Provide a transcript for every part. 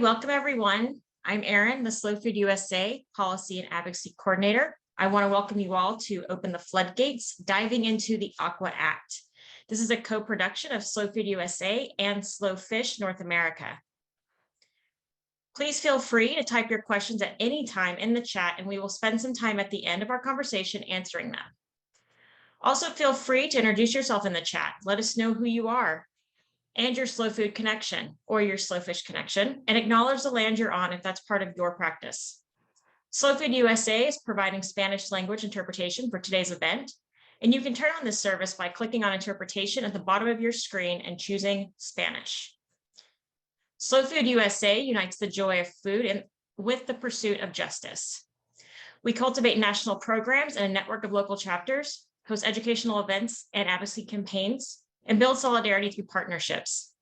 Welcome, everyone. I'm Erin, the Slow Food USA Policy and Advocacy Coordinator. I want to welcome you all to Open the Floodgates, diving into the AQUAA Act. This is a co-production of Slow Food USA and Slow Fish North America. Please feel free to type your questions at any time in the chat, and we will spend some time at the end of our conversation answering them. Also, feel free to introduce yourself in the chat. Let us know who you are and your slow food connection or your slow fish connection, and acknowledge the land you're on if that's part of your practice. Slow Food USA is providing Spanish language interpretation for today's event, and you can turn on this service by clicking on interpretation at the bottom of your screen and choosing Spanish. Slow Food USA unites the joy of food with the pursuit of justice. We cultivate national programs and a network of local chapters, host educational events and advocacy campaigns, and build solidarity through partnerships.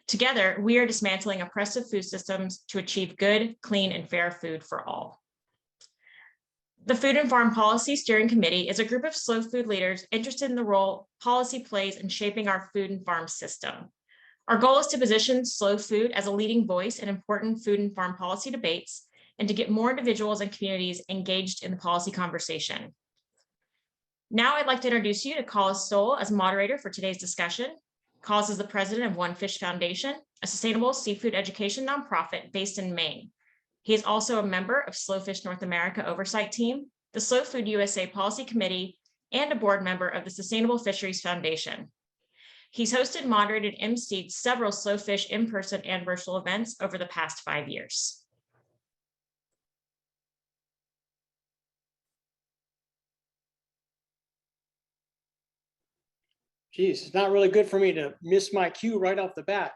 Together, we are dismantling oppressive food systems to achieve good, clean, and fair food for all. The Food and Farm Policy Steering Committee is a group of slow food leaders interested in the role policy plays in shaping our food and farm system. Our goal is to position slow food as a leading voice in important food and farm policy debates, and to get more individuals and communities engaged in the policy conversation. Now I'd like to introduce you to Collis Stoll as moderator for today's discussion. Collis is the president of One Fish Foundation, a sustainable seafood education nonprofit based in Maine. He is also a member of Slow Fish North America Oversight Team, the Slow Food USA Policy Committee, and a board member of the Sustainable Fisheries Foundation. He's hosted, moderated, and emceed several slow fish in-person and virtual events over the past 5 years. Geez, it's not really good for me to miss my cue right off the bat.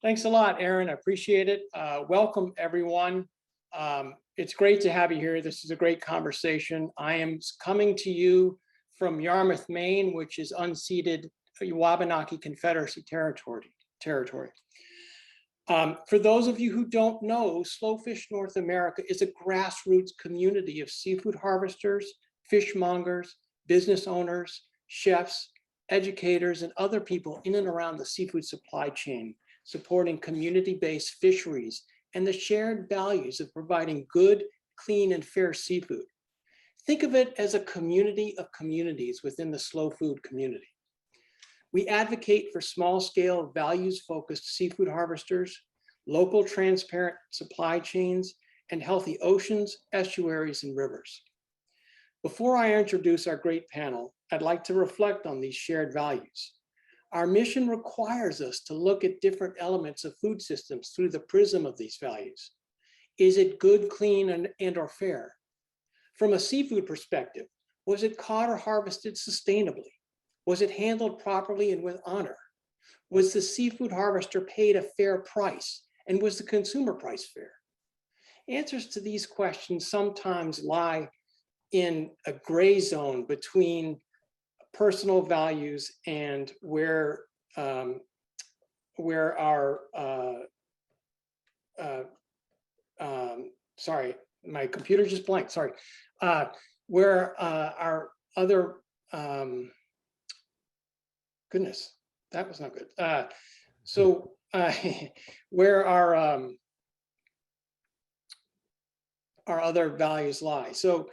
Thanks a lot, Erin. I appreciate it. Welcome, everyone. It's great to have you here. This is a great conversation. I am coming to you from Yarmouth, Maine, which is unceded Wabanaki Confederacy territory. For those of you who don't know, Slow Fish North America is a grassroots community of seafood harvesters, fishmongers, business owners, chefs, educators, and other people in and around the seafood supply chain, supporting community-based fisheries and the shared values of providing good, clean, and fair seafood. Think of it as a community of communities within the slow food community. We advocate for small-scale, values-focused seafood harvesters, local transparent supply chains, and healthy oceans, estuaries, and rivers. Before I introduce our great panel, I'd like to reflect on these shared values. Our mission requires us to look at different elements of food systems through the prism of these values. Is it good, clean, and or fair? From a seafood perspective, was it caught or harvested sustainably? Was it handled properly and with honor? Was the seafood harvester paid a fair price? And was the consumer price fair? Answers to these questions sometimes lie in a gray zone between personal values and where our sorry, my computer just blanked. Sorry, where our other goodness, that was not good. Where our other values lie. So.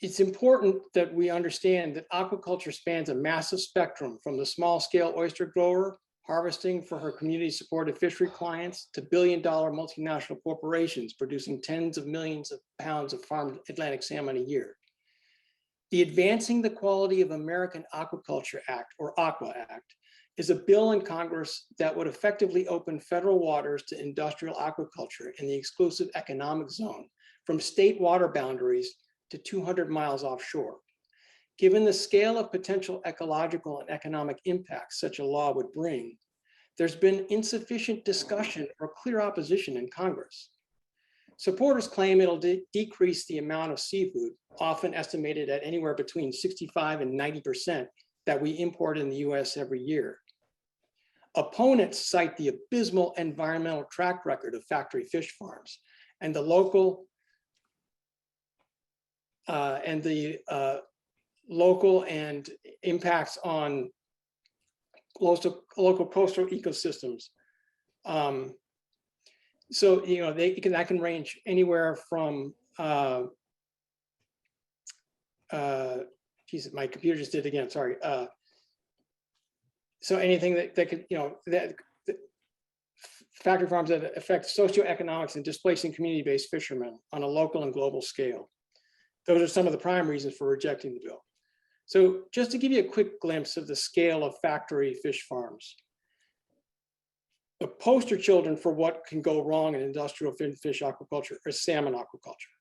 It's important that we understand that aquaculture spans a massive spectrum, from the small-scale oyster grower harvesting for her community-supported fishery clients to billion-dollar multinational corporations producing tens of millions of pounds of farmed Atlantic salmon a year. The Advancing the Quality of American Aquaculture Act, or AQUAA Act, is a bill in Congress that would effectively open federal waters to industrial aquaculture in the exclusive economic zone from state water boundaries to 200 miles offshore. Given the scale of potential ecological and economic impacts such a law would bring, there's been insufficient discussion or clear opposition in Congress. Supporters claim it'll decrease the amount of seafood, often estimated at anywhere between 65 and 90%, that we import in the US every year. Opponents cite the abysmal environmental track record of factory fish farms and the local and impacts on local coastal ecosystems So, you know, that can range anywhere from, geez, my computer just did it again, sorry. So anything that could, you know, that factory farms that affect socioeconomics and displacing community-based fishermen on a local and global scale. Those are some of the prime reasons for rejecting the bill. So just to give you a quick glimpse of the scale of factory fish farms, the poster children for what can go wrong in industrial fish aquaculture is salmon aquaculture.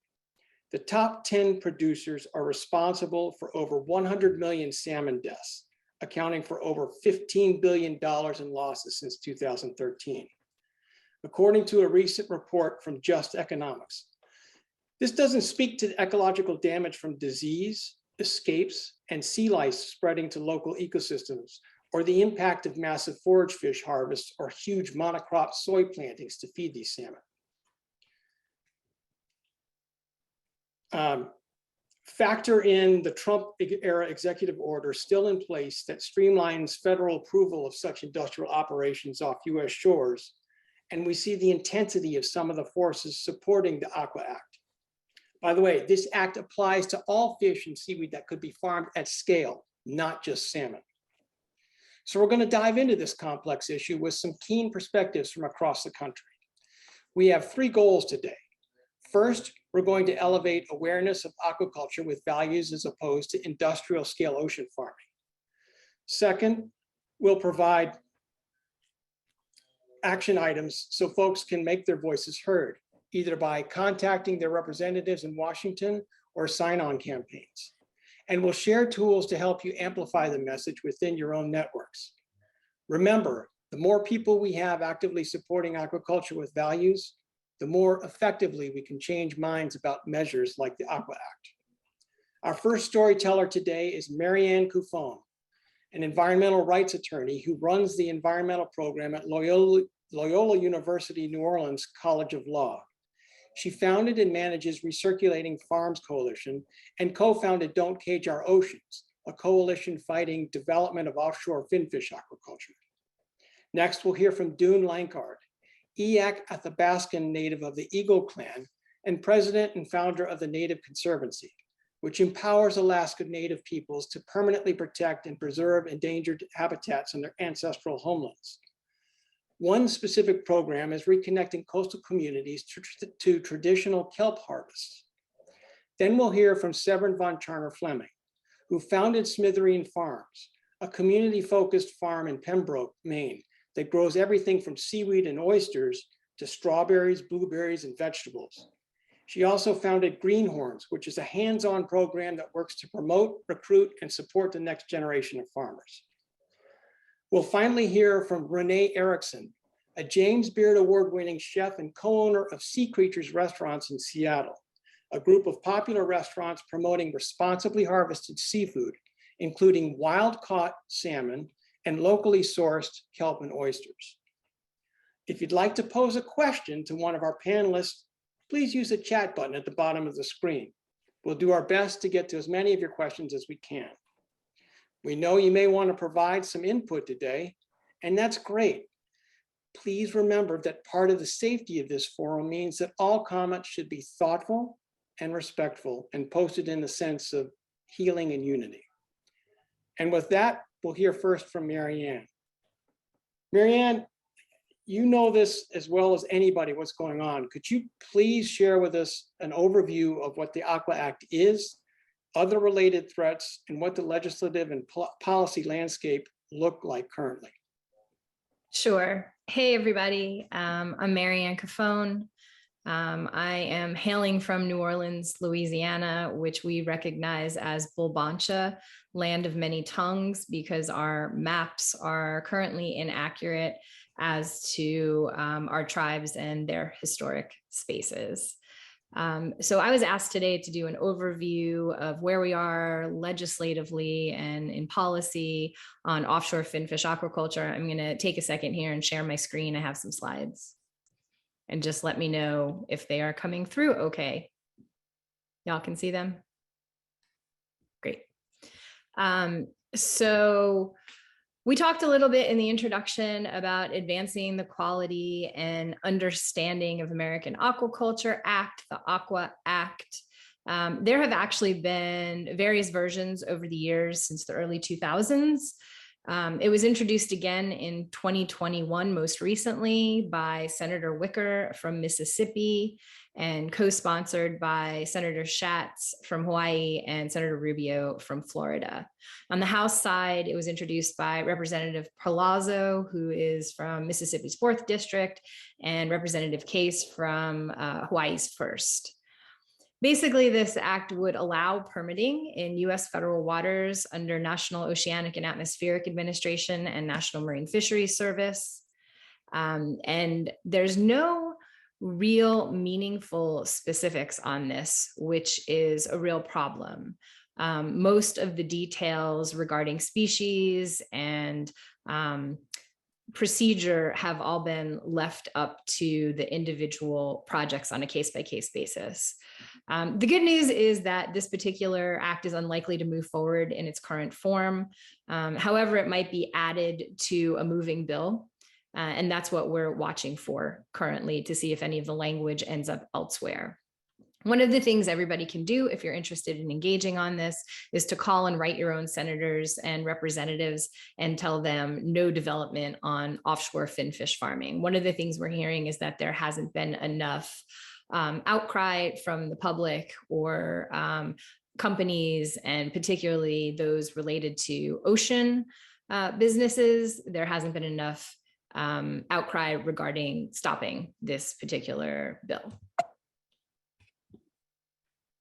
The top 10 producers are responsible for over 100 million salmon deaths, accounting for over $15 billion in losses since 2013. According to a recent report from Just Economics. This doesn't speak to the ecological damage from disease, escapes, and sea lice spreading to local ecosystems, or the impact of massive forage fish harvests or huge monocrop soy plantings to feed these salmon. Factor in the Trump era executive order still in place that streamlines federal approval of such industrial operations off US shores, and we see the intensity of some of the forces supporting the AQUAA Act. By the way, this act applies to all fish and seaweed that could be farmed at scale, not just salmon. So we're going to dive into this complex issue with some keen perspectives from across the country. We have 3 goals today. First, we're going to elevate awareness of aquaculture with values as opposed to industrial scale ocean farming. Second, we'll provide action items so folks can make their voices heard, either by contacting their representatives in Washington or sign-on campaigns. And we'll share tools to help you amplify the message within your own networks. Remember, the more people we have actively supporting aquaculture with values, the more effectively we can change minds about measures like the AQUAA Act. Our first storyteller today is Marianne Cuffone, an environmental rights attorney who runs the environmental program at Loyola University New Orleans College of Law. She founded and manages Recirculating Farms Coalition and co-founded Don't Cage Our Oceans, a coalition fighting development of offshore finfish aquaculture. Next, we'll hear from Dune Lankard, Eyak Athabascan native of the Eagle Clan and president and founder of the Native Conservancy, which empowers Alaska Native peoples to permanently protect and preserve endangered habitats in their ancestral homelands. One specific program is reconnecting coastal communities to traditional kelp harvests. Then we'll hear from Severin von Charner Fleming, who founded Smithereen Farms, a community-focused farm in Pembroke, Maine, that grows everything from seaweed and oysters to strawberries, blueberries, and vegetables. She also founded Greenhorns, which is a hands-on program that works to promote, recruit, and support the next generation of farmers. We'll finally hear from Renee Erickson, a James Beard Award-winning chef and co-owner of Sea Creatures Restaurants in Seattle, a group of popular restaurants promoting responsibly harvested seafood, including wild-caught salmon and locally sourced kelp and oysters. If you'd like to pose a question to one of our panelists, please use the chat button at the bottom of the screen. We'll do our best to get to as many of your questions as we can. We know you may want to provide some input today, and that's great. Please remember that part of the safety of this forum means that all comments should be thoughtful and respectful and posted in the sense of healing and unity. And with that, we'll hear first from Marianne. Marianne, you know this as well as anybody what's going on. Could you please share with us an overview of what the AQUAA Act is, other related threats, and what the legislative and policy landscape look like currently? Sure. Hey, everybody. I'm Marianne Cuffone. I am hailing from New Orleans, Louisiana, which we recognize as Bulbancha, land of many tongues, because our maps are currently inaccurate as to our tribes and their historic spaces. So I was asked today to do an overview of where we are legislatively and in policy on offshore finfish aquaculture. I'm going to take a second here and share my screen. I have some slides. And just let me know if they are coming through okay. Y'all can see them? Great. So We talked a little bit in the introduction about advancing the quality and understanding of American Aquaculture Act, the AQUAA Act. There have actually been various versions over the years since the early 2000s. It was introduced again in 2021, most recently by Senator Wicker from Mississippi and co-sponsored by Senator Schatz from Hawaii and Senator Rubio from Florida. On the House side, it was introduced by Representative Palazzo, who is from Mississippi's 4th District, and Representative Case from Hawaii's 1st. Basically, this act would allow permitting in US federal waters under National Oceanic and Atmospheric Administration and National Marine Fisheries Service. And there's no real meaningful specifics on this, which is a real problem. Most of the details regarding species and procedure have all been left up to the individual projects on a case-by-case basis. The good news is that this particular act is unlikely to move forward in its current form. However, it might be added to a moving bill. And that's what we're watching for currently to see if any of the language ends up elsewhere. One of the things everybody can do if you're interested in engaging on this is to call and write your own senators and representatives and tell them no development on offshore finfish farming. One of the things we're hearing is that there hasn't been enough outcry from the public or companies, and particularly those related to ocean businesses. There hasn't been enough outcry regarding stopping this particular bill.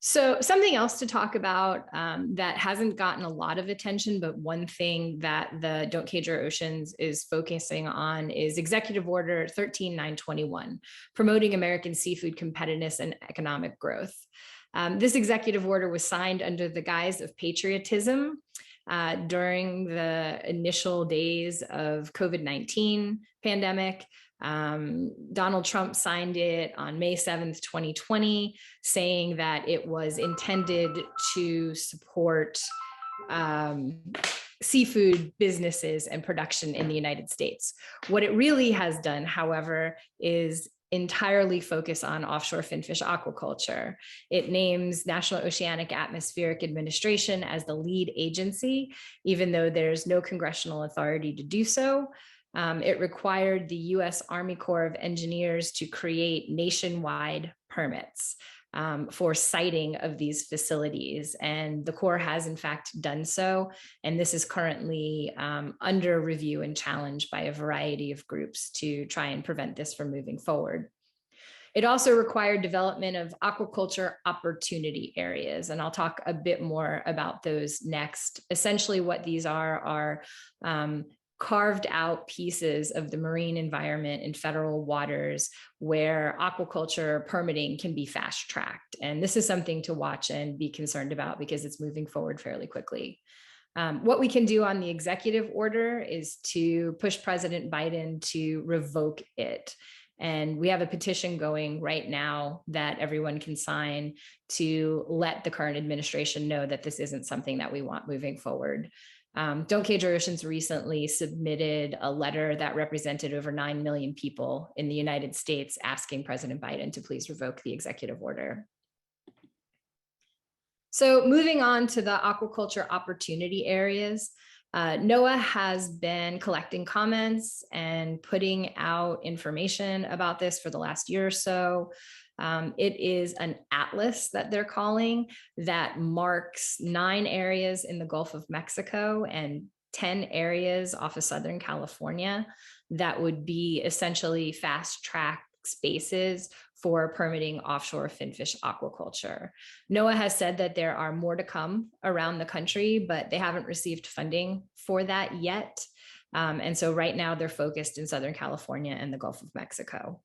So something else to talk about that hasn't gotten a lot of attention, but one thing that the Don't Cage Our Oceans is focusing on is Executive Order 13921, promoting American seafood competitiveness and economic growth. This executive order was signed under the guise of patriotism during the initial days of COVID-19 pandemic. Donald Trump signed it on May 7th, 2020, saying that it was intended to support seafood businesses and production in the United States. What it really has done, however, is entirely focus on offshore finfish aquaculture. It names National Oceanic Atmospheric Administration as the lead agency, even though there's no congressional authority to do so. It required the U.S. Army Corps of Engineers to create nationwide permits for siting of these facilities. And the Corps has in fact done so. And this is currently under review and challenged by a variety of groups to try and prevent this from moving forward. It also required development of aquaculture opportunity areas. And I'll talk a bit more about those next. Essentially what these are carved out pieces of the marine environment in federal waters where aquaculture permitting can be fast tracked. And this is something to watch and be concerned about because it's moving forward fairly quickly. What we can do on the executive order is to push President Biden to revoke it. And we have a petition going right now that everyone can sign to let the current administration know that this isn't something that we want moving forward. Don't Cage Our Oceans recently submitted a letter that represented over 9 million people in the United States asking President Biden to please revoke the executive order. So moving on to the aquaculture opportunity areas, NOAA has been collecting comments and putting out information about this for the last year or so. It is an atlas that they're calling that marks 9 areas in the Gulf of Mexico and 10 areas off of Southern California that would be essentially fast-track spaces for permitting offshore finfish aquaculture. NOAA has said that there are more to come around the country, but they haven't received funding for that yet. And so right now they're focused in Southern California and the Gulf of Mexico.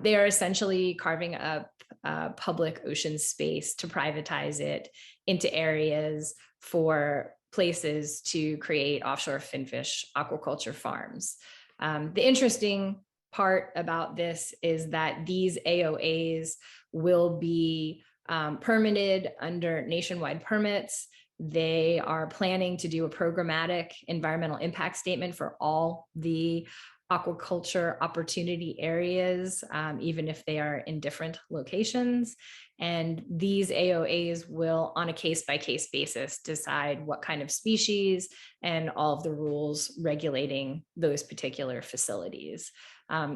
They are essentially carving up public ocean space to privatize it into areas for places to create offshore finfish aquaculture farms. The interesting part about this is that these AOAs will be permitted under nationwide permits They are planning to do a programmatic environmental impact statement for all the aquaculture opportunity areas, even if they are in different locations. And these AOAs will, on a case-by-case basis, decide what kind of species and all of the rules regulating those particular facilities.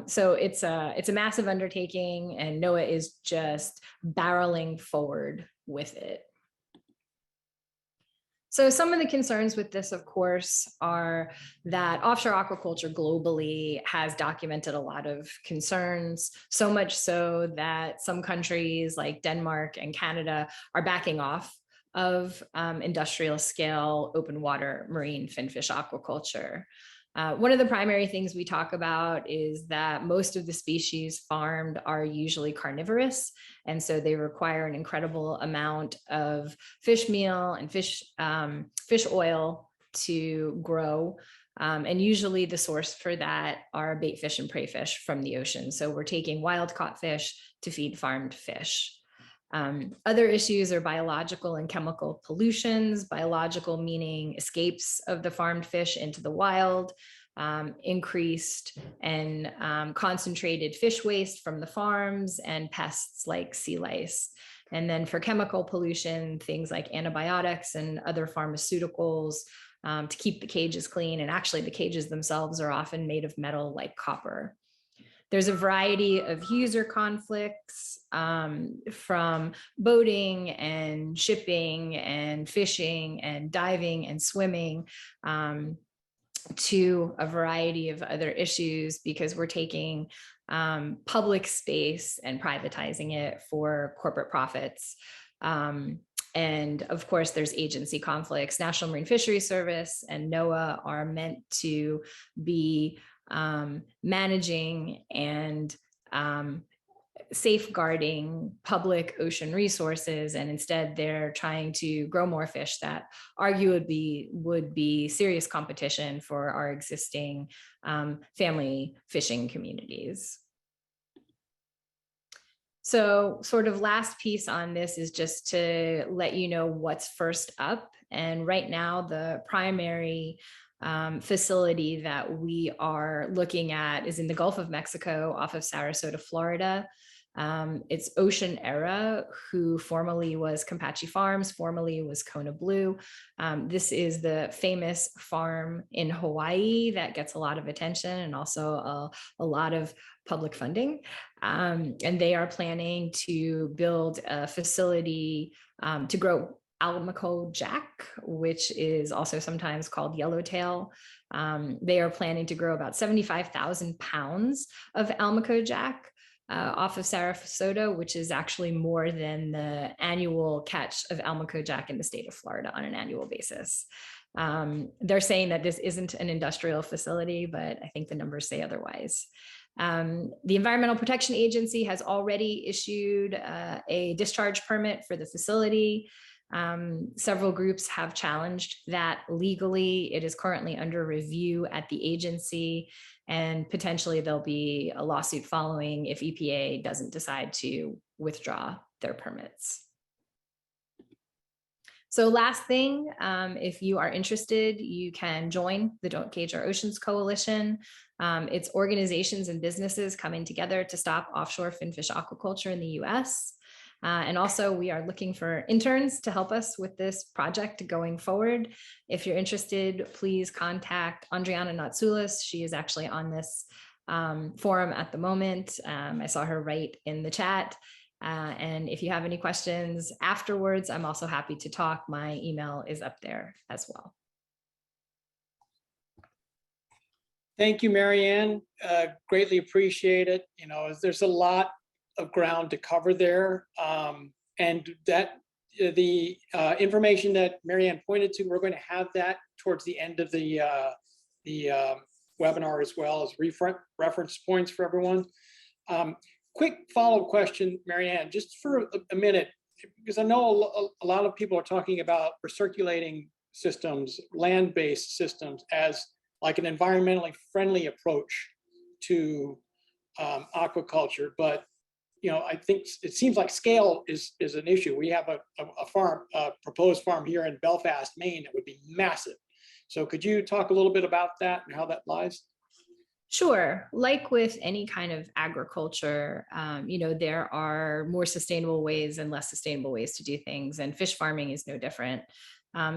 So it's a massive undertaking, and NOAA is just barreling forward with it. So some of the concerns with this, of course, are that offshore aquaculture globally has documented a lot of concerns, so much so that some countries like Denmark and Canada are backing off of industrial scale open water marine finfish aquaculture. One of the primary things we talk about is that most of the species farmed are usually carnivorous, and so they require an incredible amount of fish meal and fish oil to grow. And usually the source for that are bait fish and prey fish from the ocean. So we're taking wild caught fish to feed farmed fish. Other issues are biological and chemical pollutions, biological meaning escapes of the farmed fish into the wild, increased and concentrated fish waste from the farms, and pests like sea lice. And then for chemical pollution, things like antibiotics and other pharmaceuticals to keep the cages clean. And actually the cages themselves are often made of metal like copper. There's a variety of user conflicts from boating and shipping and fishing and diving and swimming to a variety of other issues, because we're taking public space and privatizing it for corporate profits. And of course, there's agency conflicts. National Marine Fisheries Service and NOAA are meant to be managing and safeguarding public ocean resources, and instead they're trying to grow more fish that arguably would be serious competition for our existing family fishing communities. So sort of last piece on this is just to let you know what's first up. And right now the primary facility that we are looking at is in the Gulf of Mexico off of Sarasota, Florida. It's Ocean Era, who formerly was Campeche Farms, formerly was Kona Blue. This is the famous farm in Hawaii that gets a lot of attention and also a lot of public funding. And they are planning to build a facility to grow Almaco jack, which is also sometimes called yellowtail. They are planning to grow about 75,000 pounds of Almaco jack off of Sarasota, which is actually more than the annual catch of Almaco jack in the state of Florida on an annual basis. They're saying that this isn't an industrial facility, but I think the numbers say otherwise. The Environmental Protection Agency has already issued a discharge permit for the facility. Several groups have challenged that legally. It is currently under review at the agency, and potentially there'll be a lawsuit following if EPA doesn't decide to withdraw their permits. So last thing, if you are interested, you can join the Don't Cage Our Oceans Coalition. It's organizations and businesses coming together to stop offshore finfish aquaculture in the US. And also we are looking for interns to help us with this project going forward. If you're interested, please contact Andriana Natsoulis. She is actually on this forum at the moment. I saw her write in the chat. And if you have any questions afterwards, I'm also happy to talk. My email is up there as well. Thank you, Marianne. Greatly appreciate it. You know, there's a lot of ground to cover there. And that the information that Marianne pointed to, we're going to have that towards the end of the webinar, as well as reference points for everyone. Quick follow-up question, Marianne, just for a minute, because I know a lot of people are talking about recirculating systems, land-based systems, as like an environmentally friendly approach to aquaculture. But I think it seems like scale is an issue. We have a farm, a proposed farm here in Belfast, Maine, that would be massive. So could you talk a little bit about that and how that lies? Sure. Like with any kind of agriculture, there are more sustainable ways and less sustainable ways to do things, and fish farming is no different.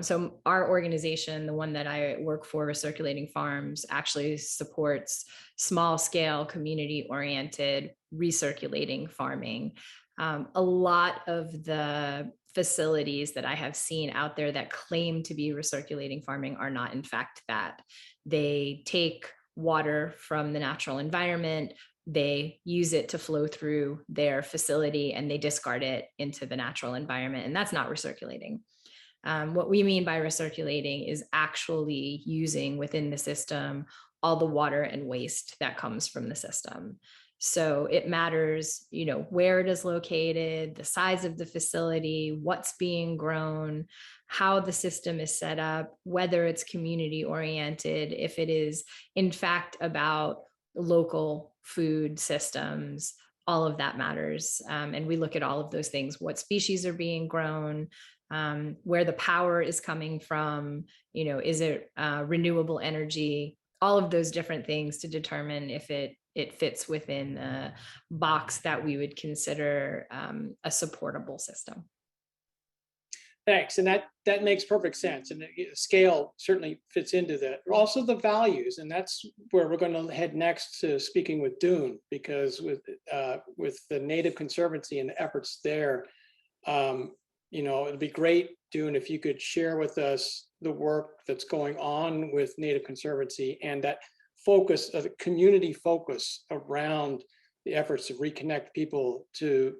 So our organization, the one that I work for, Recirculating Farms, actually supports small scale, community oriented recirculating farming. A lot of the facilities that I have seen out there that claim to be recirculating farming are not in fact that. They take water from the natural environment, they use it to flow through their facility, and they discard it into the natural environment. And that's not recirculating. What we mean by recirculating is actually using within the system all the water and waste that comes from the system. So it matters, where it is located, the size of the facility, what's being grown, how the system is set up, whether it's community oriented, if it is in fact about local food systems, all of that matters. And we look at all of those things, what species are being grown, where the power is coming from, is it renewable energy, all of those different things to determine if it fits within a box that we would consider a supportable system. Thanks, and that makes perfect sense, and scale certainly fits into that. Also the values, and that's where we're going to head next to speaking with Dune, because with the Native Conservancy and the efforts there, it'd be great, Dune, if you could share with us the work that's going on with Native Conservancy and that focus, of community focus around the efforts to reconnect people to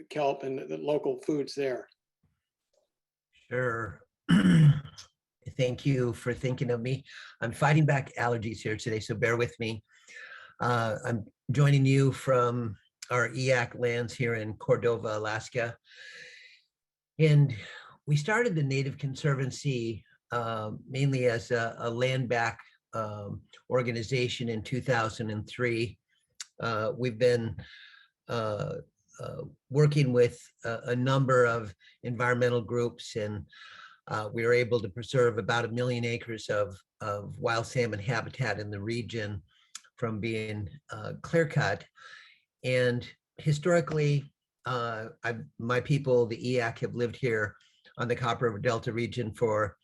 kelp and the local foods there. Sure. Thank you for thinking of me. I'm fighting back allergies here today, so bear with me. I'm joining you from our EAC lands here in Cordova, Alaska. And we started the Native Conservancy mainly as a land back organization in 2003. We've been working with a number of environmental groups, and we were able to preserve about 1 million acres of wild salmon habitat in the region from being clear cut. And historically, my people, the EAC, have lived here on the Copper River Delta region for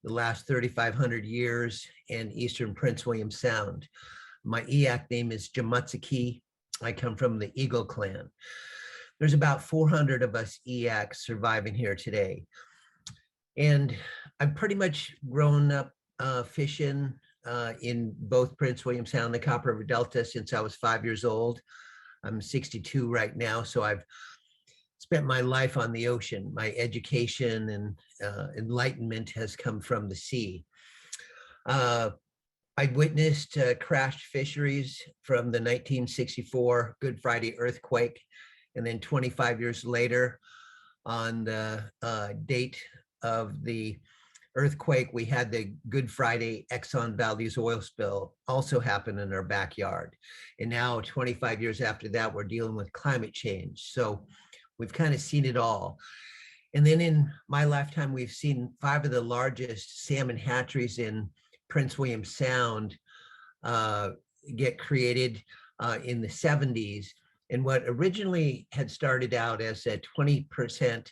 the last 3,500 years in eastern Prince William Sound. My EAC name is Jamutsiki. I come from the Eagle clan. There's about 400 of us EACs surviving here today. And I've pretty much grown up fishing in both Prince William Sound and the Copper River Delta since I was 5 years old. I'm 62 right now, so I've spent my life on the ocean. My education and enlightenment has come from the sea. I witnessed crashed fisheries from the 1964 Good Friday earthquake, and then 25 years later, on the date of the earthquake, we had the Good Friday Exxon Valdez oil spill also happen in our backyard. And now 25 years after that, we're dealing with climate change. So we've kind of seen it all. And then in my lifetime, we've seen 5 of the largest salmon hatcheries in Prince William Sound get created in the 70s. And what originally had started out as a 20%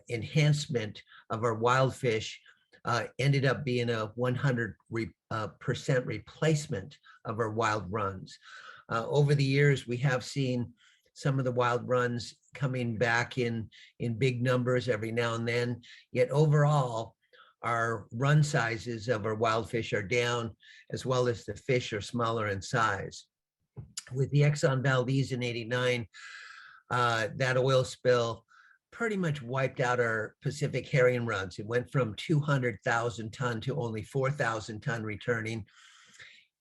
enhancement of our wild fish ended up being a 100% replacement of our wild runs. Over the years, we have seen some of the wild runs coming back in big numbers every now and then, yet overall, our run sizes of our wild fish are down, as well as the fish are smaller in size. With the Exxon Valdez in '89, that oil spill pretty much wiped out our Pacific herring runs. It went from 200,000 ton to only 4,000 ton returning.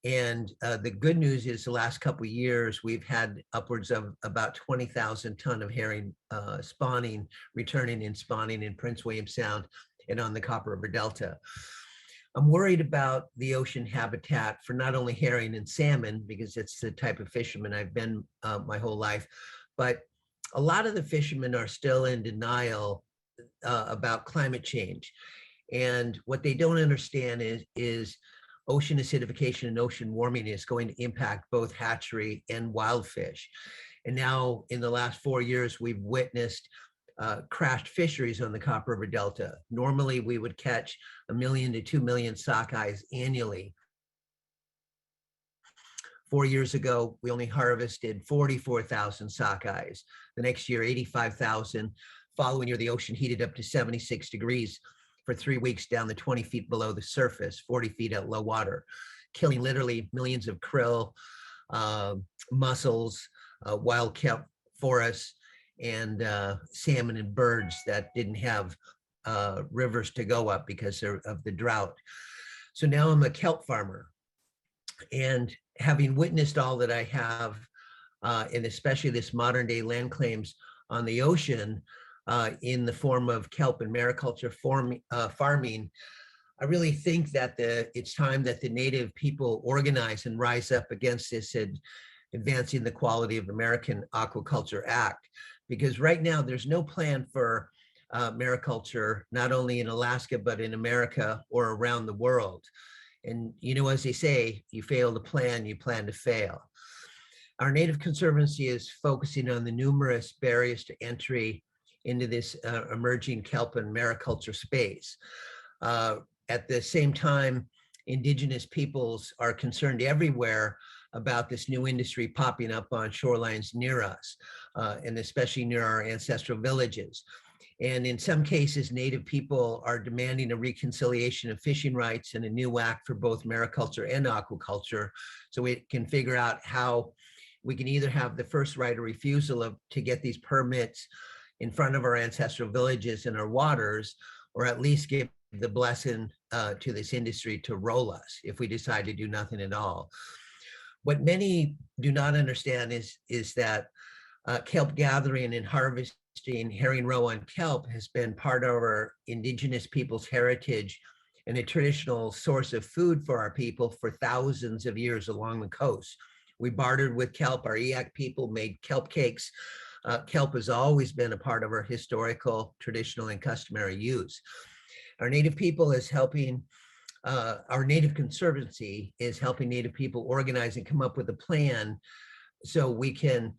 And the good news is the last couple of years, we've had upwards of about 20,000 ton of herring spawning, returning and spawning in Prince William Sound and on the Copper River Delta. I'm worried about the ocean habitat for not only herring and salmon, because it's the type of fisherman I've been my whole life, but a lot of the fishermen are still in denial about climate change. And what they don't understand is ocean acidification and ocean warming is going to impact both hatchery and wild fish. And now in the last 4 years, we've witnessed crashed fisheries on the Copper River Delta. Normally, we would catch 1 million to 2 million sockeyes annually. 4 years ago, we only harvested 44,000 sockeyes. The next year, 85,000. Following year, the ocean heated up to 76 degrees for 3 weeks down to 20 feet below the surface, 40 feet at low water, killing literally millions of krill, mussels, wild kelp forests, and salmon and birds that didn't have rivers to go up because of the drought. So now I'm a kelp farmer. And having witnessed all that I have, and especially this modern day land claims on the ocean in the form of kelp and mariculture farming, I really think that it's time that the Native people organize and rise up against this and advancing the quality of American Aquaculture Act. Because right now there's no plan for mariculture, not only in Alaska, but in America or around the world. And, you know, as they say, you fail to plan, you plan to fail. Our Native Conservancy is focusing on the numerous barriers to entry into this emerging kelp and mariculture space. At the same time, Indigenous peoples are concerned everywhere about this new industry popping up on shorelines near us, and especially near our ancestral villages. And in some cases, Native people are demanding a reconciliation of fishing rights and a new act for both mariculture and aquaculture, so we can figure out how we can either have the first right of refusal to get these permits in front of our ancestral villages and our waters, or at least give the blessing to this industry to roll us if we decide to do nothing at all. What many do not understand is that kelp gathering and harvesting herring roe on kelp has been part of our Indigenous people's heritage and a traditional source of food for our people for thousands of years along the coast. We bartered with kelp. Our Eyak people made kelp cakes. Kelp has always been a part of our historical, traditional, and customary use. Our Native people is helping, our Native Conservancy is helping Native people organize and come up with a plan so we can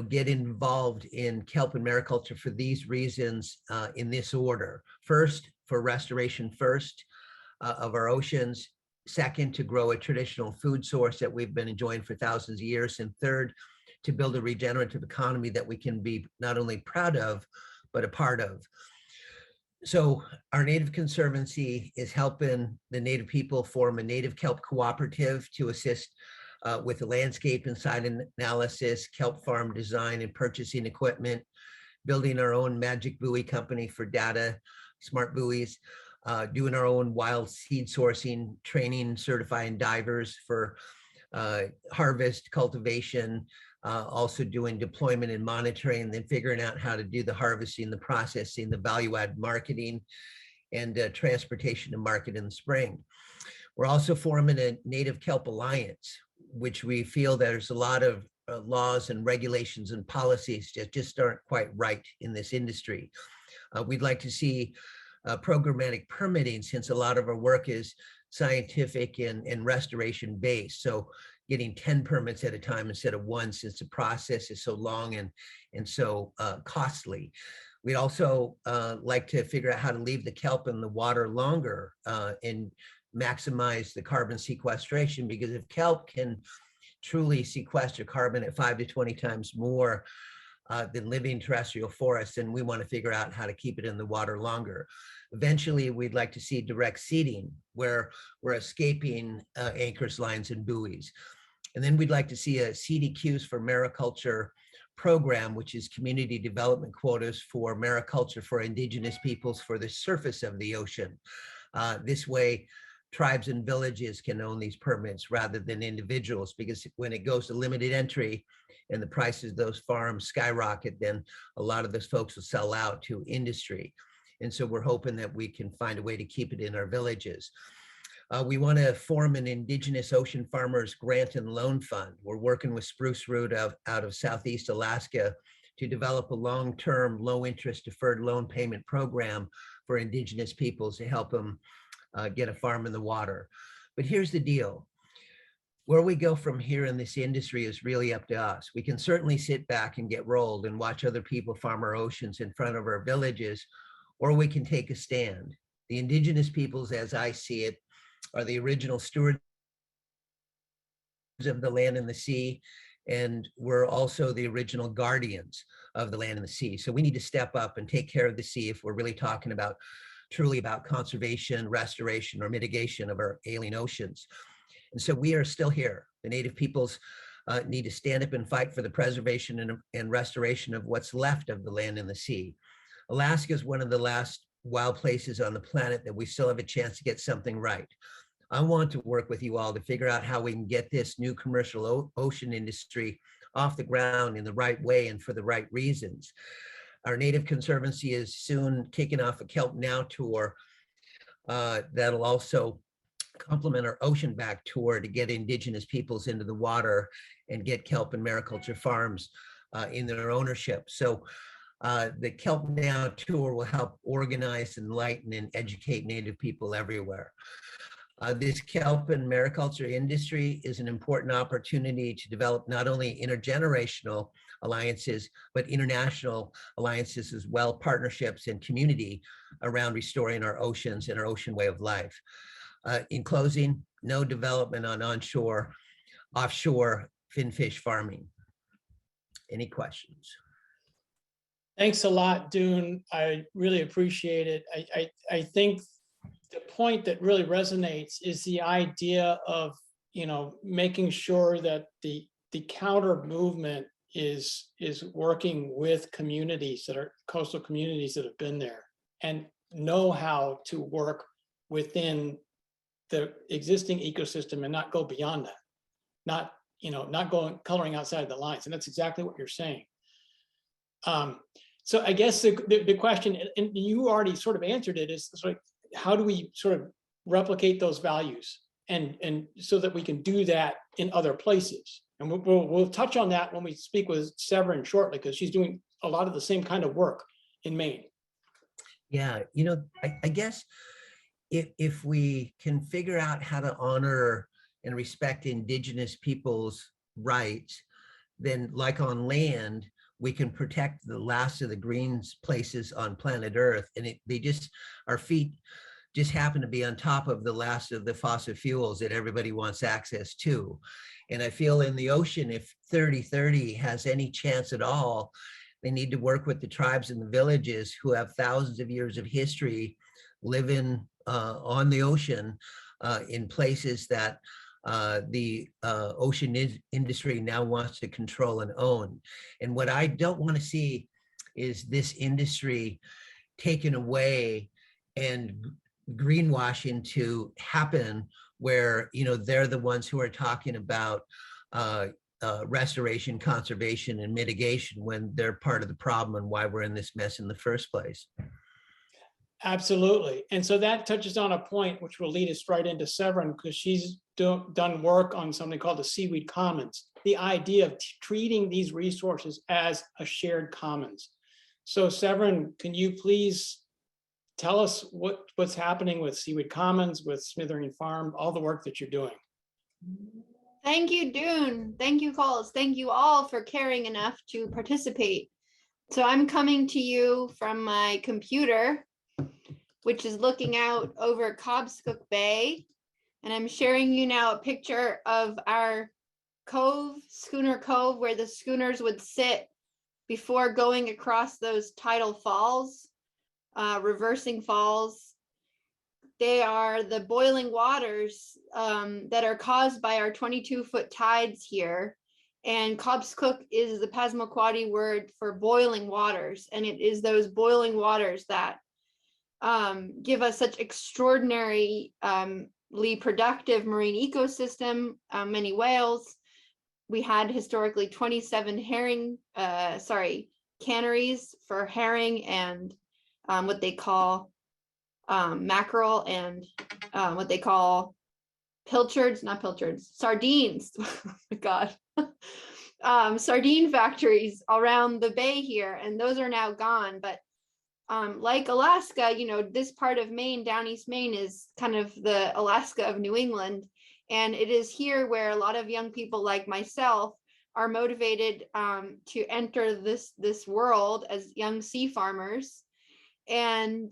get involved in kelp and mariculture for these reasons in this order. First, for restoration of our oceans. Second, to grow a traditional food source that we've been enjoying for thousands of years. And third, to build a regenerative economy that we can be not only proud of, but a part of. So our Native Conservancy is helping the Native people form a native kelp cooperative to assist with the landscape and site analysis, kelp farm design and purchasing equipment, building our own magic buoy company for data, smart buoys, doing our own wild seed sourcing, training, certifying divers for harvest, cultivation, also doing deployment and monitoring, and then figuring out how to do the harvesting, the processing, the value-add marketing, and transportation to market in the spring. We're also forming a Native Kelp Alliance, which we feel there's a lot of laws and regulations and policies that just aren't quite right in this industry. We'd like to see programmatic permitting, since a lot of our work is scientific and restoration based. So getting 10 permits at a time instead of one, since the process is so long and so costly. We'd also like to figure out how to leave the kelp in the water longer and maximize the carbon sequestration, because if kelp can truly sequester carbon at 5 to 20 times more than living terrestrial forests, and we want to figure out how to keep it in the water longer. Eventually, we'd like to see direct seeding, where we're escaping anchors, lines, and buoys. And then we'd like to see a CDQs for mariculture program, which is community development quotas for mariculture for Indigenous peoples for the surface of the ocean. This way, tribes and villages can own these permits rather than individuals, because when it goes to limited entry and the prices of those farms skyrocket, then a lot of those folks will sell out to industry. And so we're hoping that we can find a way to keep it in our villages. We want to form an Indigenous Ocean Farmers Grant and Loan Fund. We're working with Spruce Root out of Southeast Alaska to develop a long-term, low-interest deferred loan payment program for Indigenous peoples to help them get a farm in the water. But here's the deal. Where we go from here in this industry is really up to us. We can certainly sit back and get rolled and watch other people farm our oceans in front of our villages, or we can take a stand. The Indigenous peoples, as I see it, are the original stewards of the land and the sea, and we're also the original guardians of the land and the sea. So we need to step up and take care of the sea if we're really talking about truly about conservation, restoration, or mitigation of our alien oceans. And so we are still here. The Native peoples need to stand up and fight for the preservation and restoration of what's left of the land and the sea. Alaska is one of the last wild places on the planet that we still have a chance to get something right. I want to work with you all to figure out how we can get this new commercial ocean industry off the ground in the right way and for the right reasons. Our Native Conservancy is soon kicking off a Kelp Now tour that'll also complement our Ocean Back tour to get Indigenous peoples into the water and get kelp and mariculture farms in their ownership. So the Kelp Now tour will help organize, enlighten, and educate Native people everywhere. This kelp and mariculture industry is an important opportunity to develop not only intergenerational alliances, but international alliances as well, partnerships and community around restoring our oceans and our ocean way of life. In closing, no development on offshore finfish farming. Any questions? Thanks a lot, Dune. I really appreciate it. I think the point that really resonates is the idea of, making sure that the counter movement is working with communities that are coastal communities that have been there and know how to work within the existing ecosystem and not go beyond that, not coloring outside the lines. And that's exactly what you're saying. So I guess the question, and you already sort of answered it, is sort of how do we sort of replicate those values and so that we can do that in other places? And we'll touch on that when we speak with Severin shortly, because she's doing a lot of the same kind of work in Maine. Yeah, I guess if we can figure out how to honor and respect Indigenous people's rights, then like on land, we can protect the last of the green places on planet Earth. And our feet just happen to be on top of the last of the fossil fuels that everybody wants access to. And I feel in the ocean, if 3030 has any chance at all, they need to work with the tribes and the villages who have thousands of years of history living on the ocean in places that the ocean industry now wants to control and own. And what I don't want to see is this industry taken away and greenwashing to happen where, they're the ones who are talking about restoration, conservation, and mitigation when they're part of the problem and why we're in this mess in the first place. Absolutely. And so that touches on a point which will lead us right into Severin, because she's done work on something called the Seaweed Commons, the idea of treating these resources as a shared commons. So Severin, can you please tell us what's happening with Seaweed Commons, with Smithereen Farm, all the work that you're doing? Thank you, Dune. Thank you, Coles. Thank you all for caring enough to participate. So I'm coming to you from my computer, which is looking out over Cobscook Bay. And I'm sharing you now a picture of our cove, Schooner Cove, where the schooners would sit before going across those tidal falls, reversing falls. They are the boiling waters that are caused by our 22-foot tides here. And Cobscook is the Passamaquoddy word for boiling waters. And it is those boiling waters that give us such extraordinarily productive marine ecosystem, many whales. We had historically 27 canneries for herring and what they call mackerel and what they call sardines. Oh my God. Sardine factories around the bay here, and those are now gone. But like Alaska, this part of Maine, down East Maine, is kind of the Alaska of New England. And it is here where a lot of young people like myself are motivated to enter this world as young sea farmers and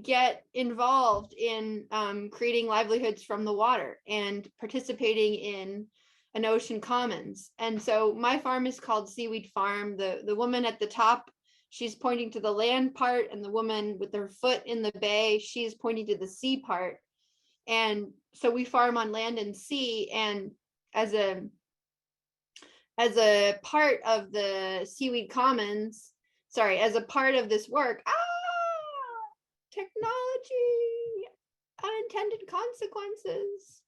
get involved in creating livelihoods from the water and participating in an ocean commons. And so my farm is called Seaweed Farm. The woman at the top, she's pointing to the land part, and the woman with her foot in the bay, she's pointing to the sea part. And so we farm on land and sea. And as a part of the Seaweed Commons, as a part of this work, technology, unintended consequences.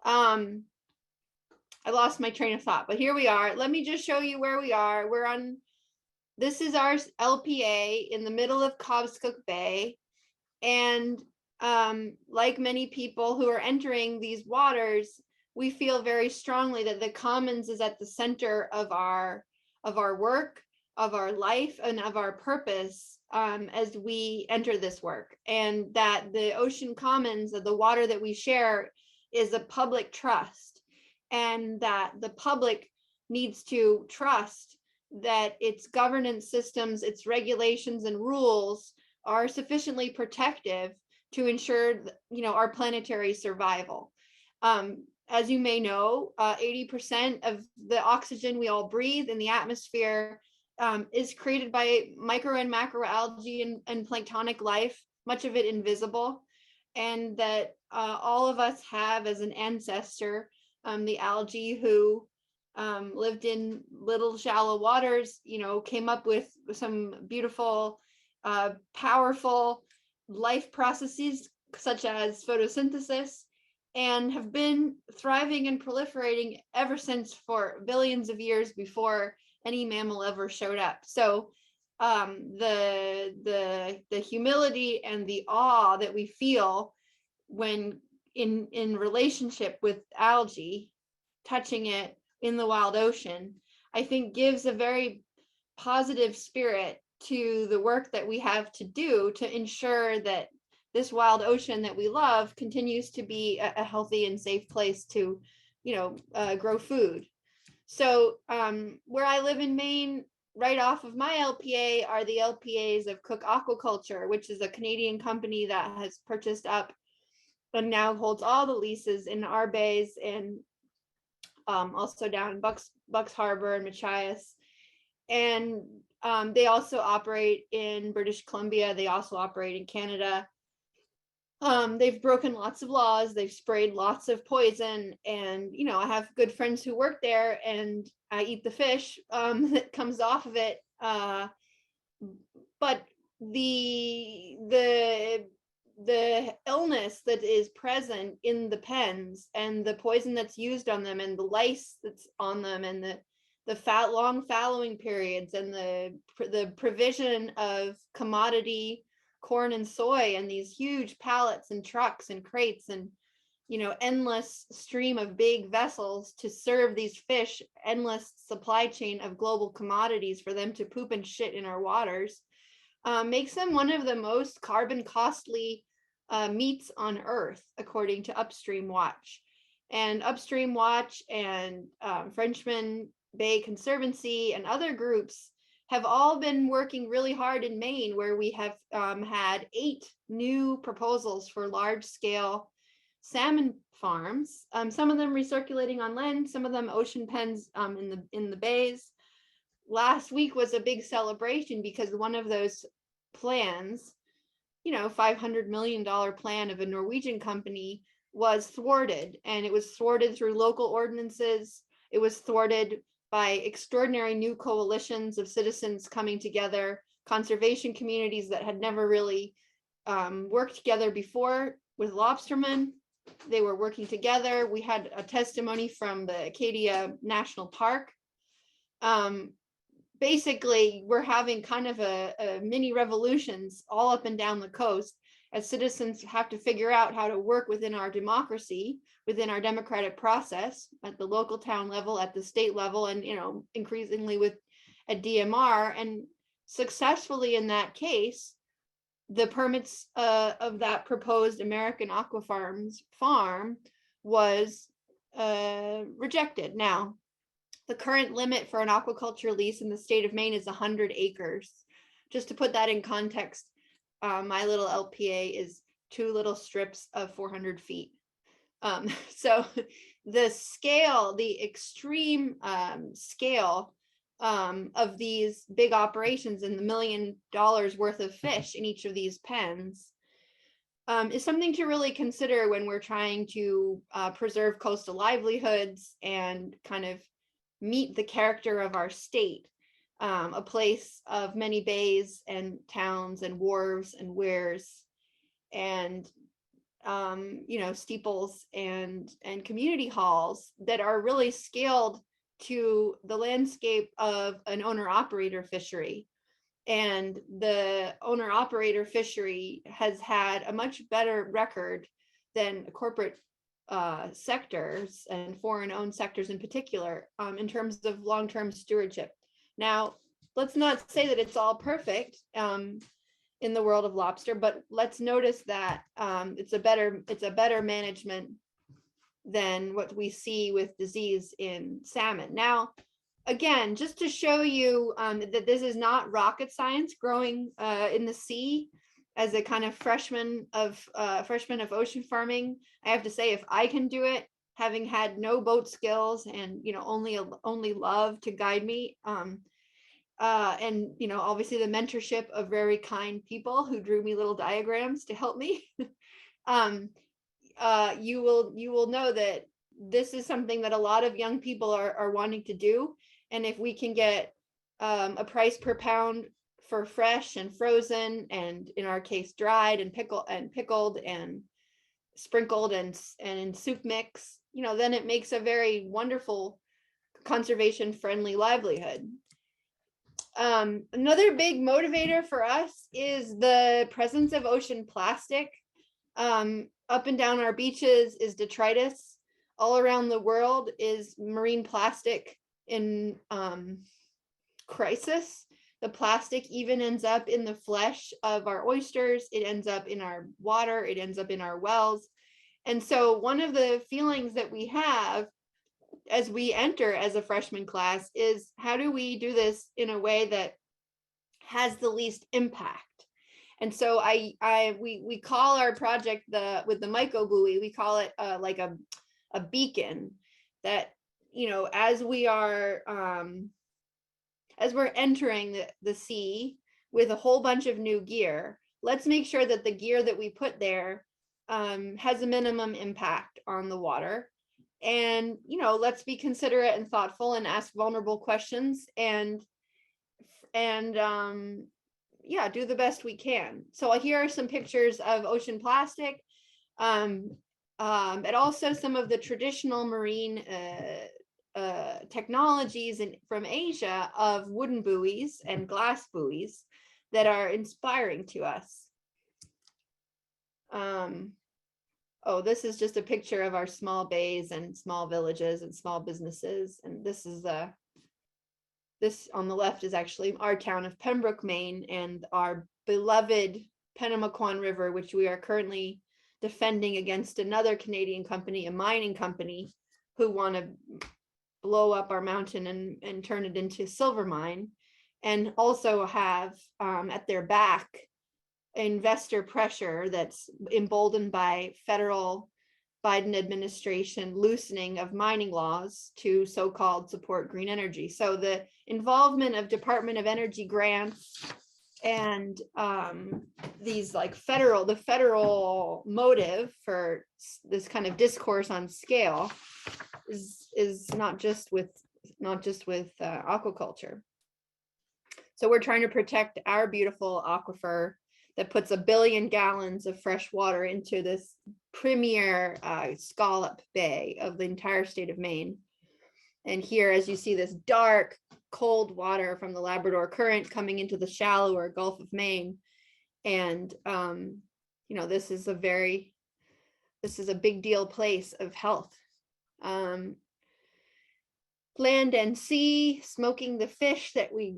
I lost my train of thought, but here we are. Let me just show you where we are. This is our LPA in the middle of Cobscook Bay. And like many people who are entering these waters, we feel very strongly that the commons is at the center of our work, of our life, and of our purpose as we enter this work. And that the ocean commons, the water that we share, is a public trust, and that the public needs to trust that its governance systems, its regulations and rules are sufficiently protective to ensure, our planetary survival. As you may know, 80% of the oxygen we all breathe in the atmosphere is created by micro and macroalgae and planktonic life, much of it invisible, and that all of us have as an ancestor the algae who lived in little shallow waters, came up with some beautiful, powerful life processes such as photosynthesis, and have been thriving and proliferating ever since, for billions of years before any mammal ever showed up. So the humility and the awe that we feel when in relationship with algae, touching it in the wild ocean, I think gives a very positive spirit to the work that we have to do to ensure that this wild ocean that we love continues to be a healthy and safe place to, grow food. So where I live in Maine, right off of my LPA are the LPAs of Cook Aquaculture, which is a Canadian company that has purchased up and now holds all the leases in our bays, and also down in Bucks Harbor and Machias. And they also operate in British Columbia. They also operate in Canada. They've broken lots of laws. They've sprayed lots of poison. And, I have good friends who work there, and I eat the fish that comes off of it. But the illness that is present in the pens, and the poison that's used on them, and the lice that's on them, and the long fallowing periods, and the provision of commodity corn and soy and these huge pallets and trucks and crates and endless stream of big vessels to serve these fish, endless supply chain of global commodities for them to poop and shit in our waters, makes them one of the most carbon costly meats on Earth, according to Upstream Watch. And Upstream Watch and Frenchman Bay Conservancy and other groups have all been working really hard in Maine, where we have had 8 new proposals for large-scale salmon farms. Some of them recirculating on land, some of them ocean pens in the bays. Last week was a big celebration because one of those plans, $500 million plan of a Norwegian company, was thwarted, and it was thwarted through local ordinances. It was thwarted by extraordinary new coalitions of citizens coming together, conservation communities that had never really worked together before with lobstermen. They were working together. We had a testimony from the Acadia National Park. Basically, we're having kind of a mini revolutions all up and down the coast. as citizens have to figure out how to work within our democracy, within our democratic process at the local town level, at the state level, and, you know, increasingly with a DMR. And successfully in that case, the permits of that proposed American Aqua farm was rejected. Now, the current limit for an aquaculture lease in the state of Maine is 100 acres. Just to put that in context, my little LPA is 2 little strips of 400 feet. So the scale, the extreme scale of these big operations and the $1 million worth of fish in each of these pens is something to really consider when we're trying to preserve coastal livelihoods and kind of meet the character of our state, a place of many bays and towns and wharves and weirs and you know, steeples and community halls that are really scaled to the landscape of an owner-operator fishery. And the owner-operator fishery has had a much better record than corporate sectors and foreign-owned sectors in particular in terms of long-term stewardship. Now, let's not say that it's all perfect in the world of lobster, but let's notice that it's a better management than what we see with disease in salmon. Now, again, just to show you that this is not rocket science growing in the sea as a kind of freshman of ocean farming, I have to say, if I can do it, having had no boat skills and, you know, only love to guide me, and, you know, obviously the mentorship of very kind people who drew me little diagrams to help me, you will know that this is something that a lot of young people are wanting to do. And if we can get a price per pound for fresh and frozen, and in our case, dried and pickled and sprinkled and in soup mix, you know, then it makes a very wonderful conservation friendly livelihood. Another big motivator for us is the presence of ocean plastic. Up and down our beaches is detritus. All around the world is marine plastic in crisis. The plastic even ends up in the flesh of our oysters. It ends up in our water. It ends up in our wells. And so one of the feelings that we have as we enter as a freshman class is, how do we do this in a way that has the least impact? And so we call our project with the myco buoy, we call it like a beacon that, you know, as we're entering the sea with a whole bunch of new gear, let's make sure that the gear that we put there has a minimum impact on the water. And, you know, let's be considerate and thoughtful and ask vulnerable questions and yeah, do the best we can. So here are some pictures of ocean plastic, and also some of the traditional marine technologies from Asia of wooden buoys and glass buoys that are inspiring to us. Oh, this is just a picture of our small bays and small villages and small businesses. And this is this on the left is actually our town of Pembroke, Maine, and our beloved Pennamaquan River, which we are currently defending against another Canadian company, a mining company, who want to blow up our mountain and turn it into silver mine, and also have at their back investor pressure that's emboldened by federal Biden administration loosening of mining laws to so-called support green energy. So the involvement of Department of Energy grants and these like the federal motive for this kind of discourse on scale is not just with aquaculture. So we're trying to protect our beautiful aquifer that puts 1 billion gallons of fresh water into this premier scallop bay of the entire state of Maine. And here, as you see, this dark, cold water from the Labrador Current coming into the shallower Gulf of Maine. And, you this is a big deal place of health. Land and sea, smoking the fish that we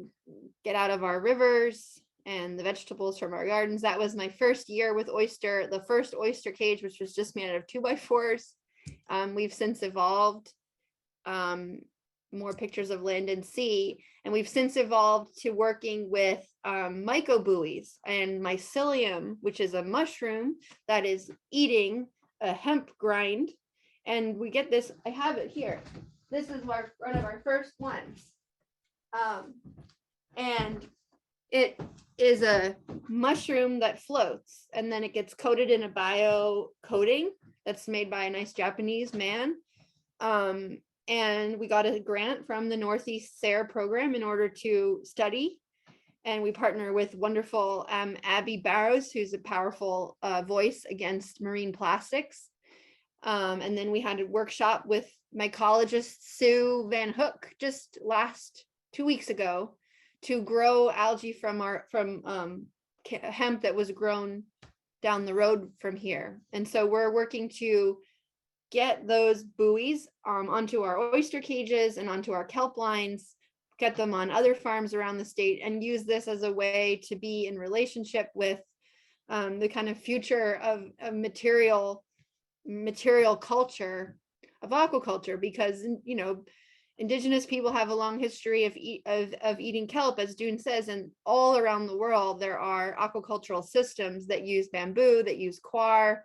get out of our rivers and the vegetables from our gardens. That was my first year with oyster, the first oyster cage, which was just made out of 2x4s. We've since evolved, more pictures of land and sea, and we've since evolved to working with mycobuoys and mycelium, which is a mushroom that is eating a hemp grind. And we get this, I have it here. This is one of our first ones. And it is a mushroom that floats, and then it gets coated in a bio coating that's made by a nice Japanese man. And we got a grant from the Northeast SARE program in order to study. And we partner with wonderful Abby Barrows, who's a powerful voice against marine plastics. And then we had a workshop with mycologist Sue Van Hook just last 2 weeks ago to grow algae from hemp that was grown down the road from here. And so we're working to get those buoys onto our oyster cages and onto our kelp lines, get them on other farms around the state, and use this as a way to be in relationship with the kind of future of material culture of aquaculture, because indigenous people have a long history of eating kelp, as Dune says, and all around the world there are aquacultural systems that use bamboo, that use coir,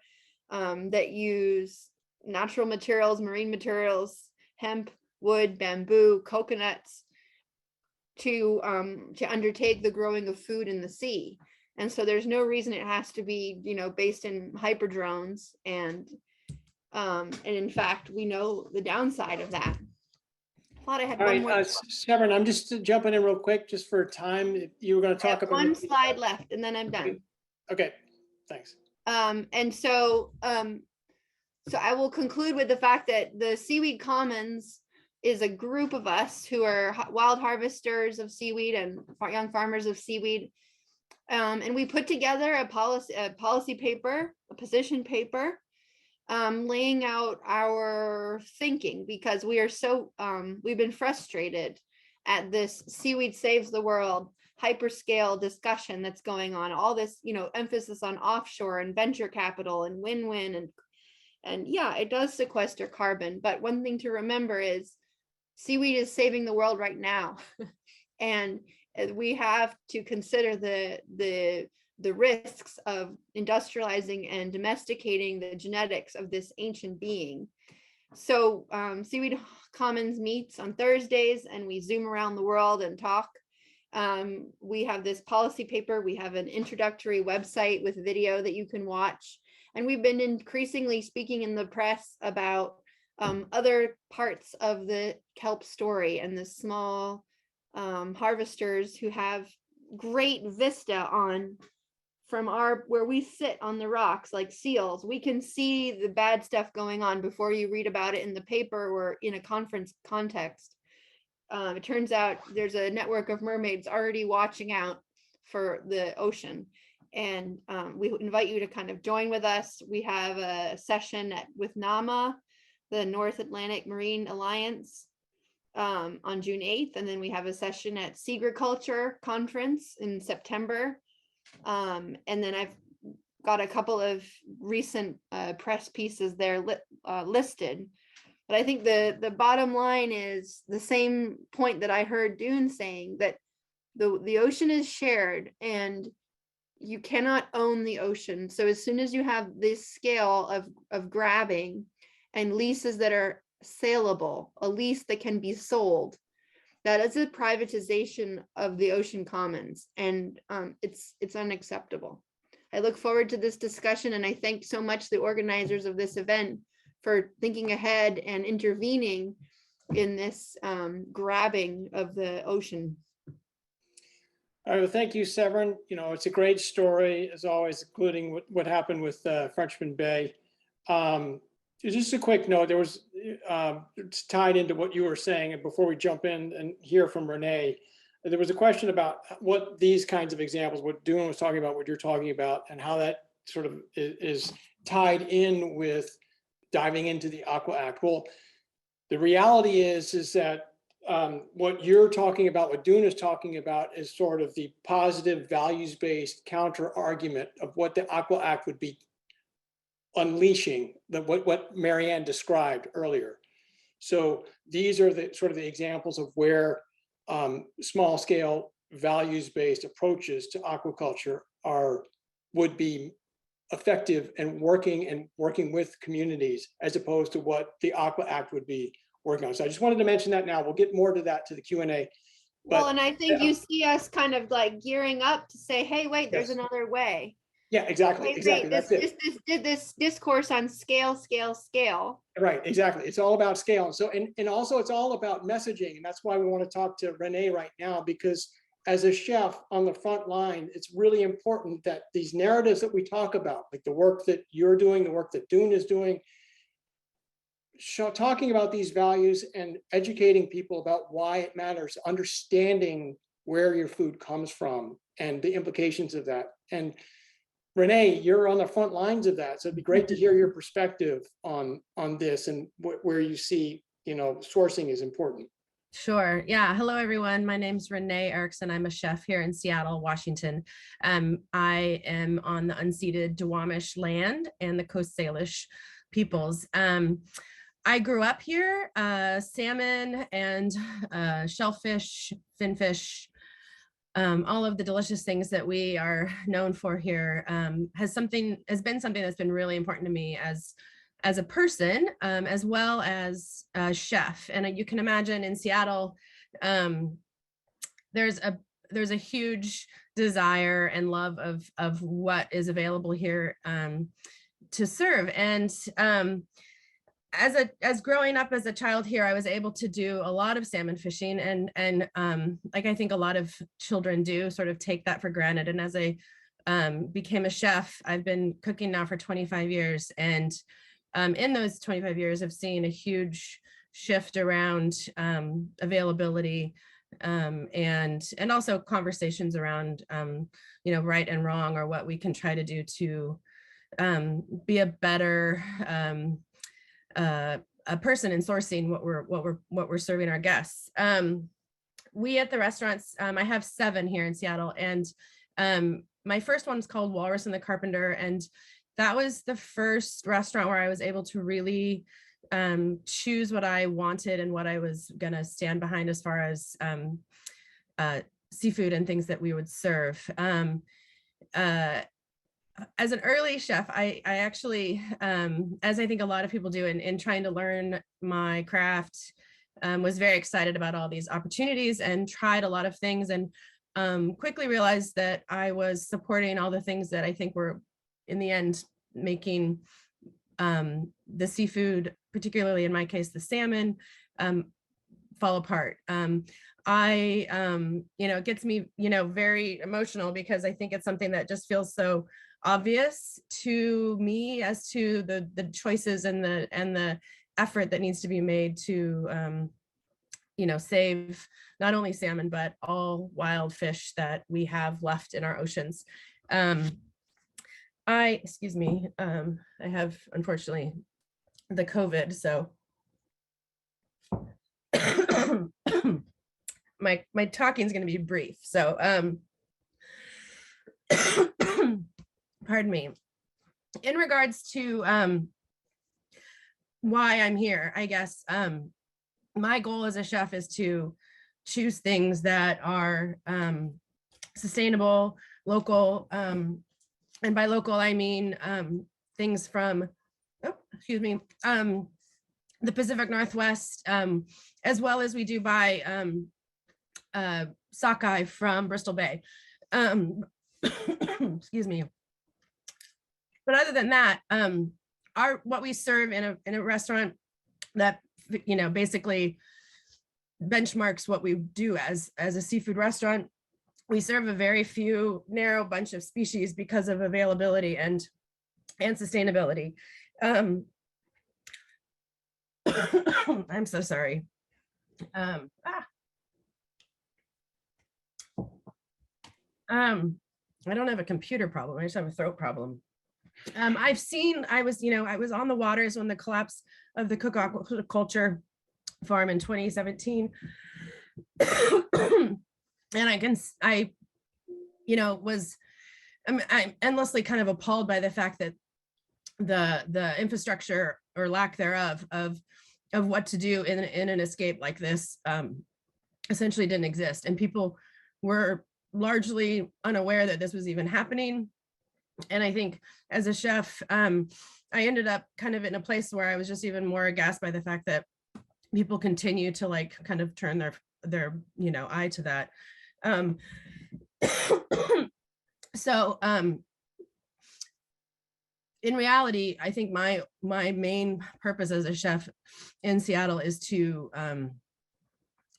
that use natural materials, marine materials, hemp, wood, bamboo, coconuts to undertake the growing of food in the sea. And so there's no reason it has to be, based in hyperdrones. And in fact, we know the downside of that. I thought I had All one right, more. Severin, I'm just jumping in real quick, just for time. You were going to I talk have about one slide left, and then I'm done. Okay, thanks. And so I will conclude with the fact that the Seaweed Commons is a group of us who are wild harvesters of seaweed and young farmers of seaweed. And we put together a policy paper, a position paper, laying out our thinking, because we are so, we've been frustrated at this seaweed saves the world hyperscale discussion that's going on, all this, emphasis on offshore and venture capital and win-win, and yeah, it does sequester carbon. But one thing to remember is seaweed is saving the world right now. And we have to consider the risks of industrializing and domesticating the genetics of this ancient being. So Seaweed Commons meets on Thursdays, and we zoom around the world and talk. We have this policy paper. We have an introductory website with video that you can watch. And we've been increasingly speaking in the press about other parts of the kelp story and the small harvesters who have great vista from where we sit on the rocks like seals. We can see the bad stuff going on before you read about it in the paper or in a conference context. It turns out there's a network of mermaids already watching out for the ocean. And we invite you to kind of join with us. We have a session with NAMA, the North Atlantic Marine Alliance, on June 8th. And then we have a session at Seaweed Conference in September. And then I've got a couple of recent press pieces there listed. But I think the bottom line is the same point that I heard Dune saying, that the ocean is shared and you cannot own the ocean. So as soon as you have this scale of grabbing and leases that are saleable, a lease that can be sold, that is a privatization of the ocean commons, and it's unacceptable. I look forward to this discussion, and I thank so much the organizers of this event for thinking ahead and intervening in this grabbing of the ocean. All right, well, thank you, Severin. It's a great story, as always, including what happened with Frenchman Bay. Just a quick note, there was, it's tied into what you were saying, and before we jump in and hear from Renee, there was a question about what these kinds of examples, what Dune was talking about, what you're talking about, and how that sort of is tied in with diving into the AQUA Act. Well, the reality is that what you're talking about, what Dune is talking about, is sort of the positive values-based counter argument of what the AQUA Act would be unleashing, what Marianne described earlier. So these are the sort of the examples of where small scale values-based approaches to aquaculture would be effective and working with communities, as opposed to what the AQUA Act would be working on. So I just wanted to mention that now. We'll get more to that to the Q&A. Well, and I think you see us kind of like gearing up to say, hey, wait, there's Yes. another way. Yeah, exactly. Wait, Exactly. That's it. This discourse on scale. Right, exactly. It's all about scale. And so, and also it's all about messaging. And that's why we want to talk to Renee right now, because as a chef on the front line, it's really important that these narratives that we talk about, like the work that you're doing, the work that Dune is doing, talking about these values and educating people about why it matters, understanding where your food comes from and the implications of that. And Renee, you're on the front lines of that. So it'd be great to hear your perspective on this and where you see, sourcing is important. Sure. Yeah. Hello, everyone. My name's Renee Erickson. I'm a chef here in Seattle, Washington. I am on the unceded Duwamish land and the Coast Salish peoples. I grew up here. Salmon and shellfish, finfish, all of the delicious things that we are known for here has been something that's been really important to me as a person, as well as a chef. And you can imagine in Seattle, there's a huge desire and love of what is available here to serve. And as growing up as a child here, I was able to do a lot of salmon fishing, and like I think a lot of children do, sort of take that for granted. And as I became a chef, I've been cooking now for 25 years, and in those 25 years, I've seen a huge shift around availability and also conversations around right and wrong, or what we can try to do to be a better a person in sourcing what we're serving our guests. We at the restaurants, I have 7 here in Seattle, and my first one's called Walrus and the Carpenter, and that was the first restaurant where I was able to really choose what I wanted and what I was gonna stand behind as far as seafood and things that we would serve. As an early chef, I actually, as I think a lot of people do in trying to learn my craft, was very excited about all these opportunities and tried a lot of things, and quickly realized that I was supporting all the things that I think were, in the end, making the seafood, particularly in my case, the salmon, fall apart. It gets me, very emotional, because I think it's something that just feels so obvious to me as to the choices and the effort that needs to be made to save not only salmon but all wild fish that we have left in our oceans. Excuse me, I have, unfortunately, the COVID, so my talking is going to be brief, so pardon me. In regards to why I'm here, I guess my goal as a chef is to choose things that are sustainable, local, and by local I mean things from the Pacific Northwest, as well as we do buy sockeye from Bristol Bay. Excuse me. But other than that, what we serve in a restaurant that basically benchmarks what we do as a seafood restaurant, we serve a very narrow bunch of species because of availability and sustainability. I'm so sorry. I don't have a computer problem. I just have a throat problem. I was on the waters when the collapse of the Cook Aquaculture farm in 2017. And I'm endlessly kind of appalled by the fact that the infrastructure or lack thereof of what to do in an escape like this essentially didn't exist. And people were largely unaware that this was even happening. And I think as a chef, I ended up kind of in a place where I was just even more aghast by the fact that people continue to like kind of turn their eye to that. So in reality, I think my main purpose as a chef in Seattle is to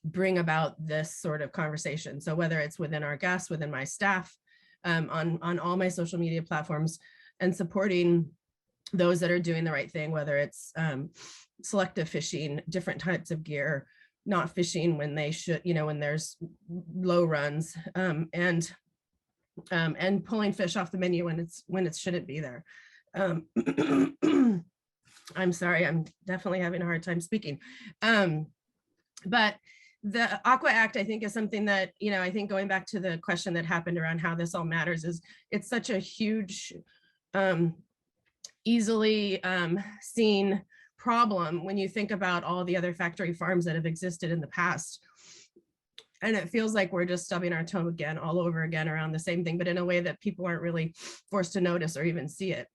bring about this sort of conversation. So whether it's within our guests, within my staff, on all my social media platforms, and supporting those that are doing the right thing, whether it's selective fishing, different types of gear, not fishing when they should, when there's low runs, and pulling fish off the menu when it shouldn't be there. I'm sorry, I'm definitely having a hard time speaking. But the AQUAA Act, I think, is something that, I think going back to the question that happened around how this all matters, is it's such a huge, easily seen problem when you think about all the other factory farms that have existed in the past. And it feels like we're just stubbing our toe again, all over again around the same thing, but in a way that people aren't really forced to notice or even see it.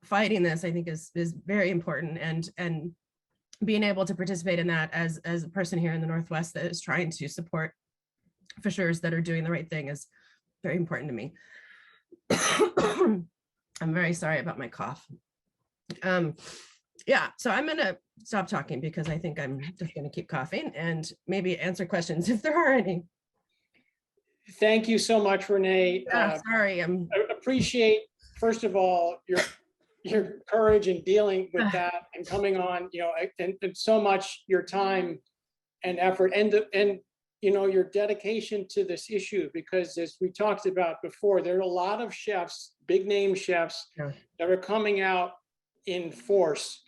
Fighting this, I think, is very important, and being able to participate in that as a person here in the Northwest that is trying to support fishers that are doing the right thing is very important to me. I'm very sorry about my cough. Yeah, so I'm gonna stop talking because I think I'm just gonna keep coughing and maybe answer questions if there are any. Thank you so much, Renee. Sorry, I appreciate, first of all, your courage in dealing with that and coming on, and so much your time and effort and your dedication to this issue, because as we talked about before, there are a lot of chefs, big name chefs, that are coming out in force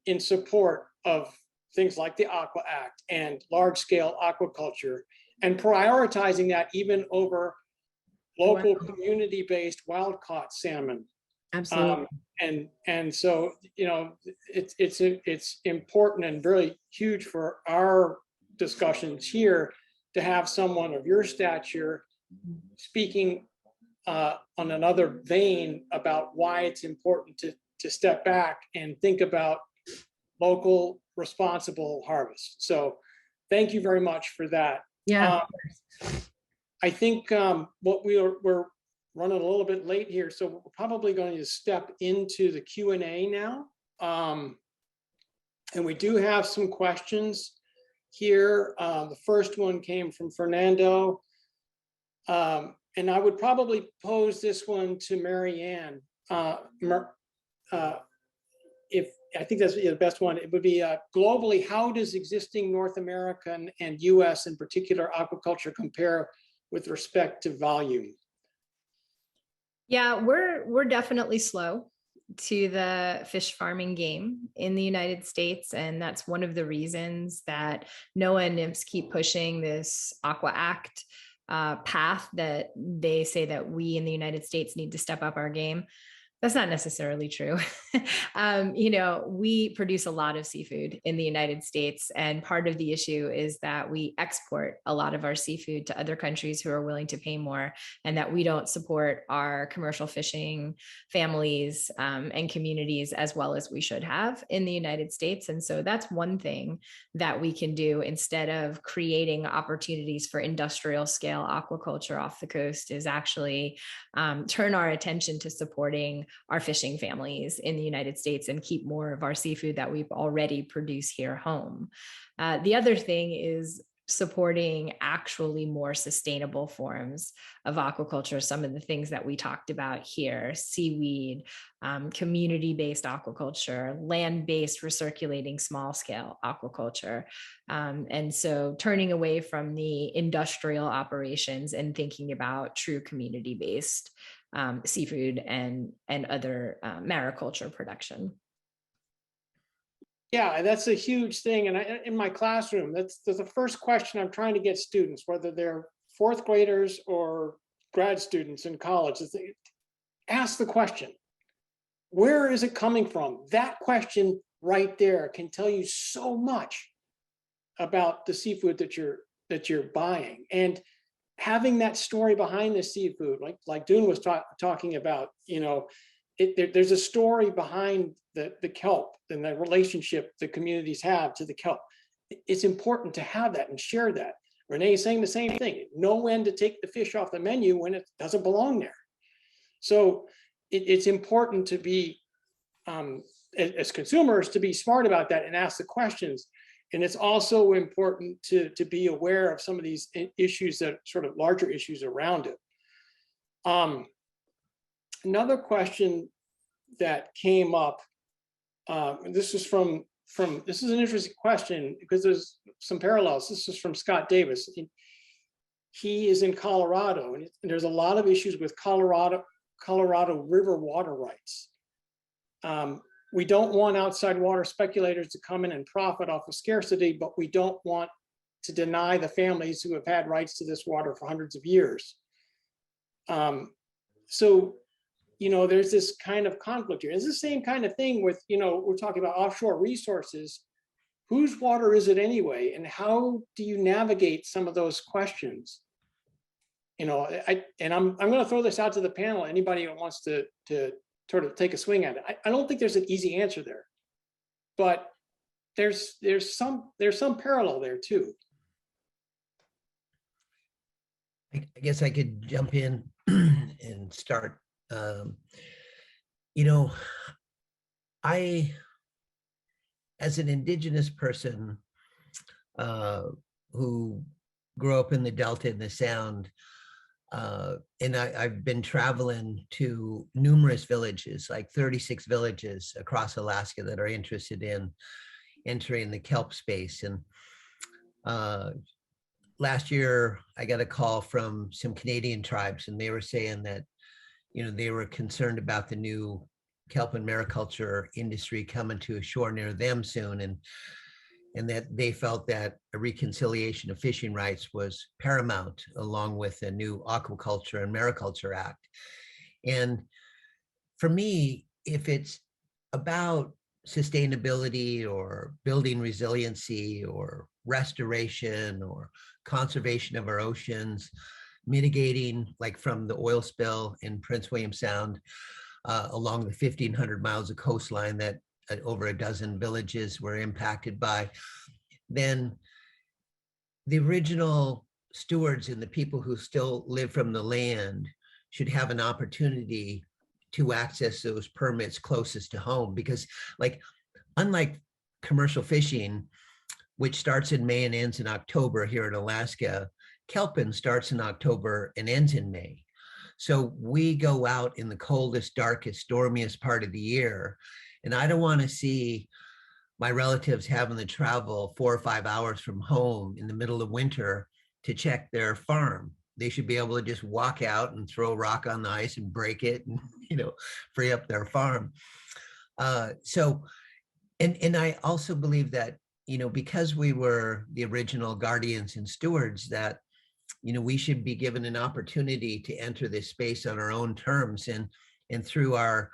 in support of things like the AQUAA Act and large scale aquaculture, and prioritizing that even over local community-based wild-caught salmon. Absolutely. And so, it's important and really huge for our discussions here to have someone of your stature speaking on another vein about why it's important to step back and think about local responsible harvest. So thank you very much for that. Yeah. I think what we're running a little bit late here, so we're probably going to step into the Q&A now. And we do have some questions here. The first one came from Fernando. And I would probably pose this one to Mary Ann. If I think that's the best one, it would be globally, how does existing North American and US in particular aquaculture compare with respect to volume? Yeah, we're definitely slow to the fish farming game in the United States. And that's one of the reasons that NOAA and NIMS keep pushing this AQUAA Act path, that they say that we in the United States need to step up our game. That's not necessarily true. We produce a lot of seafood in the United States, and part of the issue is that we export a lot of our seafood to other countries who are willing to pay more, and that we don't support our commercial fishing families and communities as well as we should have in the United States. And so that's one thing that we can do instead of creating opportunities for industrial scale aquaculture off the coast, is actually turn our attention to supporting our fishing families in the United States and keep more of our seafood that we've already produced here home. The other thing is supporting actually more sustainable forms of aquaculture. Some of the things that we talked about here: seaweed, community-based aquaculture, land-based recirculating small-scale aquaculture. And so turning away from the industrial operations and thinking about true community-based seafood and other mariculture production. Yeah, that's a huge thing. And in my classroom, that's the first question I'm trying to get students, whether they're fourth graders or grad students in college, is they ask the question, where is it coming from? That question right there can tell you so much about the seafood that you're buying. And having that story behind the seafood, like Dune was talking about, there's a story behind the kelp and the relationship the communities have to the kelp. It's important to have that and share that. Renee is saying the same thing. Know when to take the fish off the menu when it doesn't belong there. So it's important to be, as consumers, to be smart about that and ask the questions. And it's also important to be aware of some of these issues, that sort of larger issues around it. Another question that came up, this is this is an interesting question because there's some parallels. This is from Scott Davis. He is in Colorado, and there's a lot of issues with Colorado river water rights. We don't want outside water speculators to come in and profit off of scarcity, but we don't want to deny the families who have had rights to this water for hundreds of years. So, there's this kind of conflict here. It's the same kind of thing with, we're talking about offshore resources. Whose water is it anyway? And how do you navigate some of those questions? I'm going to throw this out to the panel. Anybody who wants to sort of take a swing at it. I don't think there's an easy answer there, but there's some parallel there too. I guess I could jump in and start. I, as an Indigenous person who grew up in the Delta and the Sound, and I've been traveling to numerous villages, like 36 villages across Alaska that are interested in entering the kelp space. And last year, I got a call from some Canadian tribes, and they were saying that, they were concerned about the new kelp and mariculture industry coming to a shore near them soon. And that they felt that a reconciliation of fishing rights was paramount, along with the new Aquaculture and Mariculture Act. And for me, if it's about sustainability or building resiliency or restoration or conservation of our oceans, mitigating, like from the oil spill in Prince William Sound, along the 1,500 miles of coastline that over a dozen villages were impacted by, then the original stewards and the people who still live from the land should have an opportunity to access those permits closest to home. Because, unlike commercial fishing, which starts in May and ends in October here in Alaska, kelpin starts in October and ends in May. So we go out in the coldest, darkest, stormiest part of the year. And I don't want to see my relatives having to travel 4 or 5 hours from home in the middle of winter to check their farm. They should be able to just walk out and throw a rock on the ice and break it and, free up their farm. And I also believe that, because we were the original guardians and stewards, that, we should be given an opportunity to enter this space on our own terms and through our,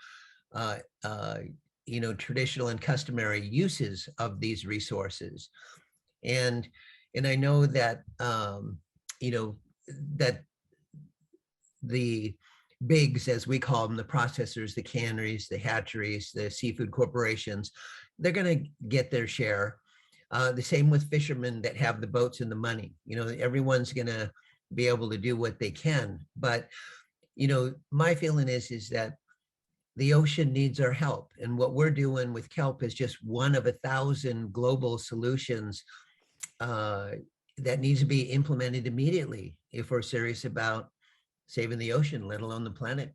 traditional and customary uses of these resources. And I know that, that the bigs, as we call them, the processors, the canneries, the hatcheries, the seafood corporations, they're going to get their share. The same with fishermen that have the boats and the money. Everyone's going to be able to do what they can. But, my feeling is that the ocean needs our help. And what we're doing with kelp is just one of 1,000 global solutions that needs to be implemented immediately if we're serious about saving the ocean, let alone the planet.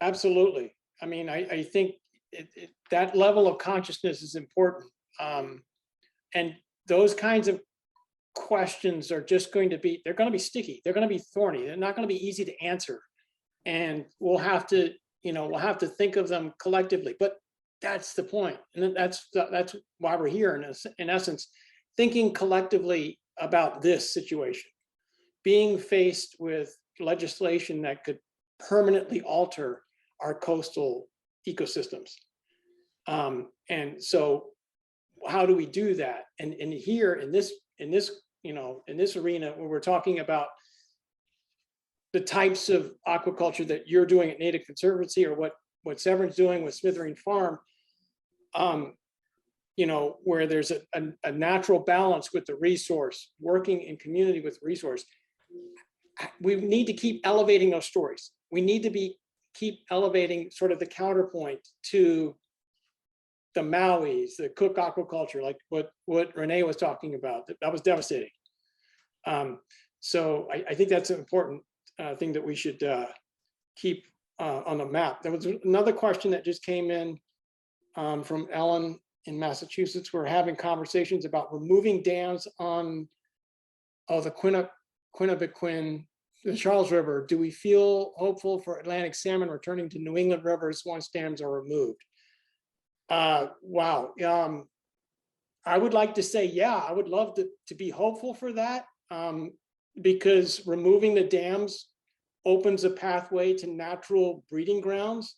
Absolutely. I mean, I think that level of consciousness is important. And those kinds of questions are just going to be, they're going to be sticky. They're going to be thorny. They're not going to be easy to answer. And we'll have to, we'll have to think of them collectively. But that's the point. And that's why we're here in essence, thinking collectively about this situation, being faced with legislation that could permanently alter our coastal ecosystems. And so how do we do that? And here in this arena where we're talking about the types of aquaculture that you're doing at Native Conservancy, or what Severn's doing with Smithereen Farm, where there's a natural balance with the resource, working in community with resource. We need to keep elevating those stories. We need to keep elevating sort of the counterpoint to the Maui's, the Cook aquaculture, like what Renee was talking about. That was devastating. So I think that's an important thing that we should keep on the map. There was another question that just came in from Ellen in Massachusetts. We're having conversations about removing dams on the Quinnipiquin, the Charles River. Do we feel hopeful for Atlantic salmon returning to New England rivers once dams are removed? Wow. I would like to say, yeah, I would love to be hopeful for that, because removing the dams opens a pathway to natural breeding grounds.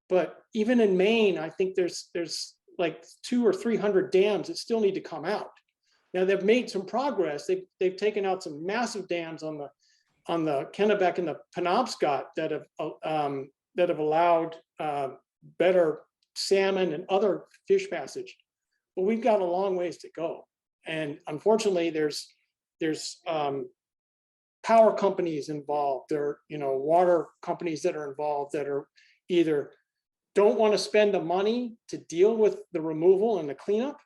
But even in Maine, I think there's like 200 or 300 dams that still need to come out. Now they've made some progress. They've taken out some massive dams on the Kennebec and the Penobscot that have allowed better salmon and other fish passage, but we've got a long ways to go. And unfortunately, there's power companies involved. There are water companies that are involved that are either don't want to spend the money to deal with the removal and the cleanup,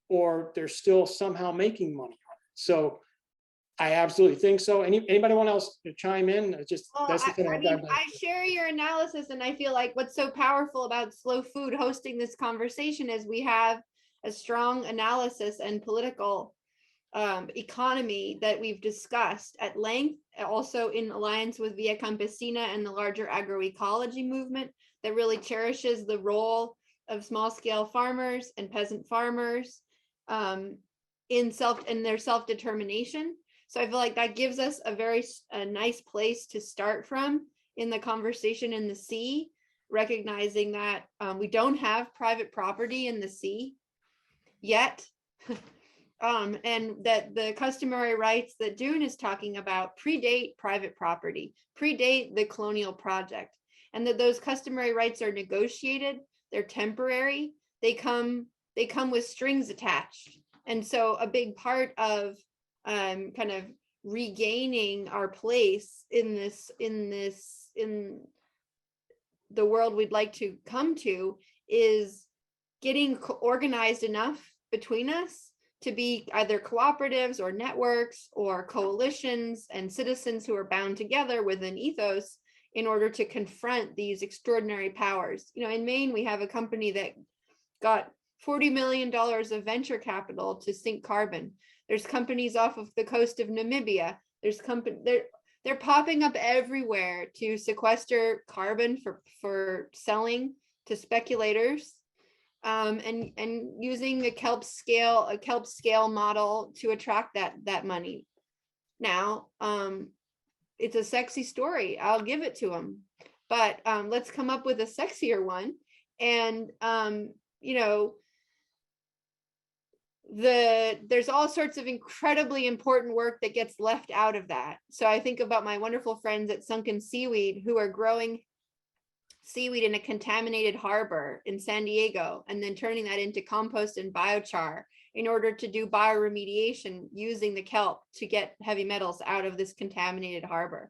or they're still somehow making money on it. So I absolutely think so. Anybody want else to chime in? It's just that's the thing. I share your analysis, and I feel like what's so powerful about Slow Food hosting this conversation is we have a strong analysis and political economy that we've discussed at length, also in alliance with Via Campesina and the larger agroecology movement that really cherishes the role of small-scale farmers and peasant farmers in their self-determination. So I feel like that gives us a nice place to start from in the conversation in the sea, recognizing that we don't have private property in the sea yet. And that the customary rights that Dune is talking about predate private property, predate the colonial project, and that those customary rights are negotiated, they're temporary, they come with strings attached. And so a big part of kind of regaining our place in the world we'd like to come to is getting organized enough between us to be either cooperatives or networks or coalitions and citizens who are bound together with an ethos in order to confront these extraordinary powers. In Maine, we have a company that got $40 million of venture capital to sink carbon. There's companies off of the coast of Namibia. They're popping up everywhere to sequester carbon for selling to speculators. And using a kelp scale model to attract that money. Now, it's a sexy story. I'll give it to them, but let's come up with a sexier one. And there's all sorts of incredibly important work that gets left out of that. So I think about my wonderful friends at Sunken Seaweed who are growing seaweed in a contaminated harbor in San Diego, and then turning that into compost and biochar in order to do bioremediation using the kelp to get heavy metals out of this contaminated harbor.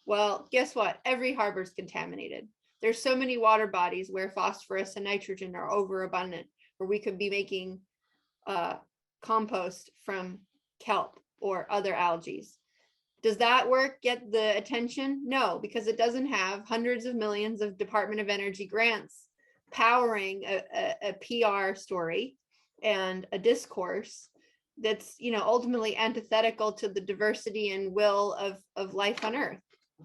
Well, guess what? Every harbor is contaminated. There's so many water bodies where phosphorus and nitrogen are overabundant, where we could be making compost from kelp or other algae. Does that work get the attention? No, because it doesn't have hundreds of millions of Department of Energy grants powering a PR story and a discourse that's, ultimately antithetical to the diversity and will of life on Earth.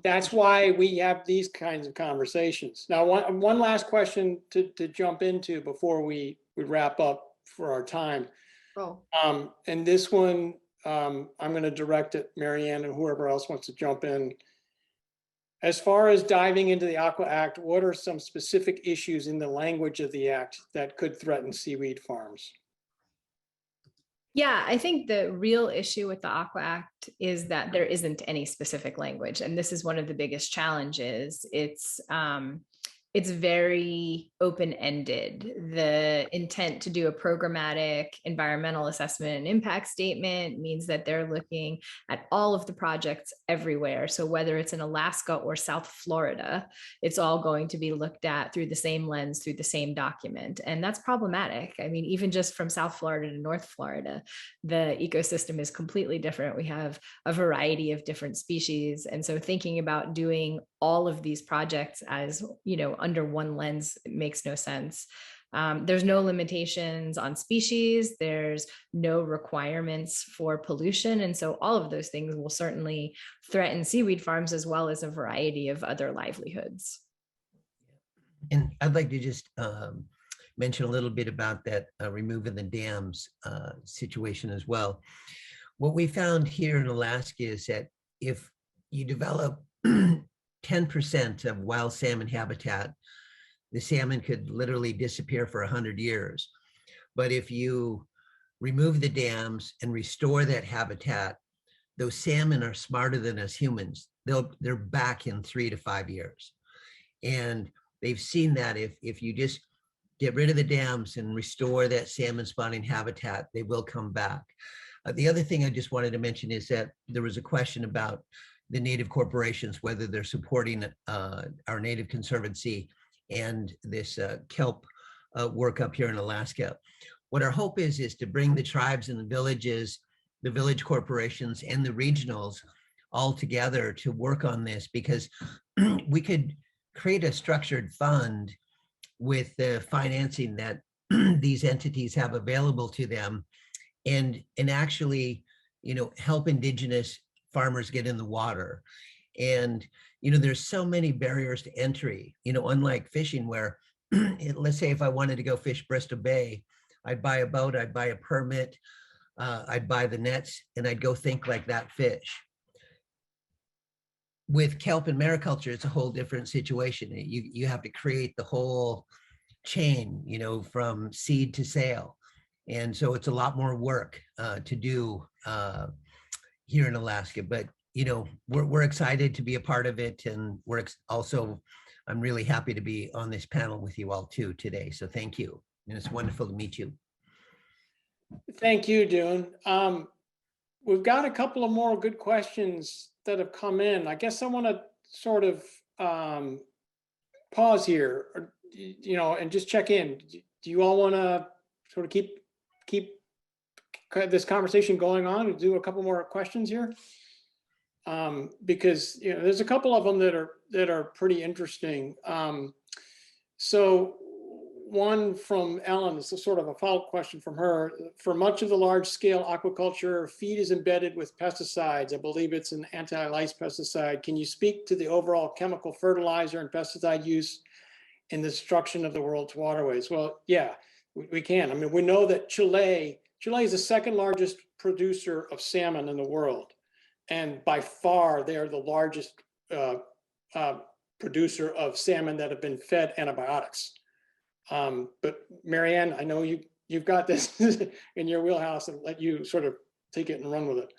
That's why we have these kinds of conversations. Now, one last question to jump into before we wrap up for our time. Oh, And this one, I'm going to direct it, Marianne, and whoever else wants to jump in. As far as diving into the AQUAA Act, what are some specific issues in the language of the act that could threaten seaweed farms? Yeah, I think the real issue with the AQUAA Act is that there isn't any specific language. And this is one of the biggest challenges. It's very open-ended. The intent to do a programmatic environmental assessment and impact statement means that they're looking at all of the projects everywhere. So whether it's in Alaska or South Florida, it's all going to be looked at through the same lens, through the same document. And that's problematic. I mean, even just from South Florida to North Florida, the ecosystem is completely different. We have a variety of different species. And so thinking about doing all of these projects as, under one lens makes no sense. There's no limitations on species. There's no requirements for pollution. And so all of those things will certainly threaten seaweed farms as well as a variety of other livelihoods. And I'd like to just mention a little bit about that removing the dams situation as well. What we found here in Alaska is that if you develop 10% of wild salmon habitat, the salmon could literally disappear for 100 years. But if you remove the dams and restore that habitat, those salmon are smarter than us humans. They're back in 3 to 5 years. And they've seen that if you just get rid of the dams and restore that salmon spawning habitat, they will come back. The other thing I just wanted to mention is that there was a question about the native corporations, whether they're supporting our native conservancy and this kelp work up here in Alaska. What our hope is to bring the tribes and the villages, the village corporations and the regionals all together to work on this, because we could create a structured fund with the financing that these entities have available to them and actually, help indigenous farmers get in the water. And, there's so many barriers to entry, unlike fishing where, let's say if I wanted to go fish Bristol Bay, I'd buy a boat, I'd buy a permit, I'd buy the nets, and I'd go think like that fish. With kelp and mariculture, it's a whole different situation. You have to create the whole chain, from seed to sale. And so it's a lot more work to do here in Alaska, but we're excited to be a part of it, and I'm really happy to be on this panel with you all too today. So thank you, and it's wonderful to meet you. Thank you, Dune. We've got a couple of more good questions that have come in. I guess I want to sort of pause here, and just check in. Do you all want to sort of keep this conversation going on and do a couple more questions here? Because there's a couple of them that are pretty interesting. So one from Ellen, this is sort of a follow-up question from her. For much of the large-scale aquaculture, feed is embedded with pesticides. I believe it's an anti-lice pesticide. Can you speak to the overall chemical fertilizer and pesticide use in the destruction of the world's waterways? Well, yeah, we can. I mean, we know that Chile is the second largest producer of salmon in the world. And by far, they are the largest producer of salmon that have been fed antibiotics. But Marianne, I know you've got this in your wheelhouse, and let you sort of take it and run with it.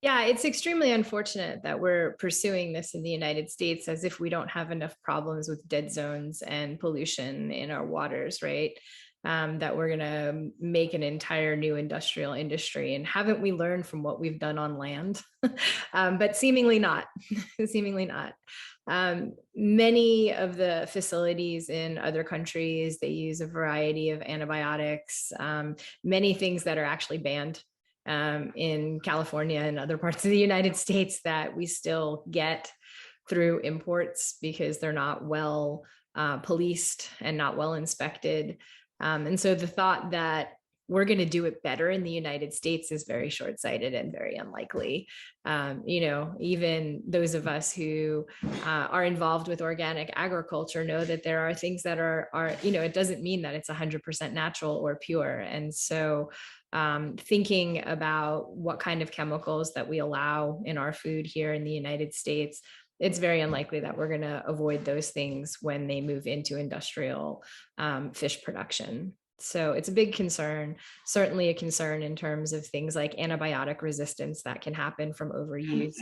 Yeah, it's extremely unfortunate that we're pursuing this in the United States as if we don't have enough problems with dead zones and pollution in our waters, right? That we're going to make an entire new industrial industry. And haven't we learned from what we've done on land? But seemingly not, seemingly not. Many of the facilities in other countries, they use a variety of antibiotics, many things that are actually banned in California and other parts of the United States that we still get through imports because they're not well policed and not well inspected. And so the thought that we're going to do it better in the United States is very short-sighted and very unlikely. Even those of us who are involved with organic agriculture know that there are things that are it doesn't mean that it's 100% natural or pure. And so thinking about what kind of chemicals that we allow in our food here in the United States, it's very unlikely that we're going to avoid those things when they move into industrial fish production. So it's a big concern, certainly a concern in terms of things like antibiotic resistance that can happen from overuse.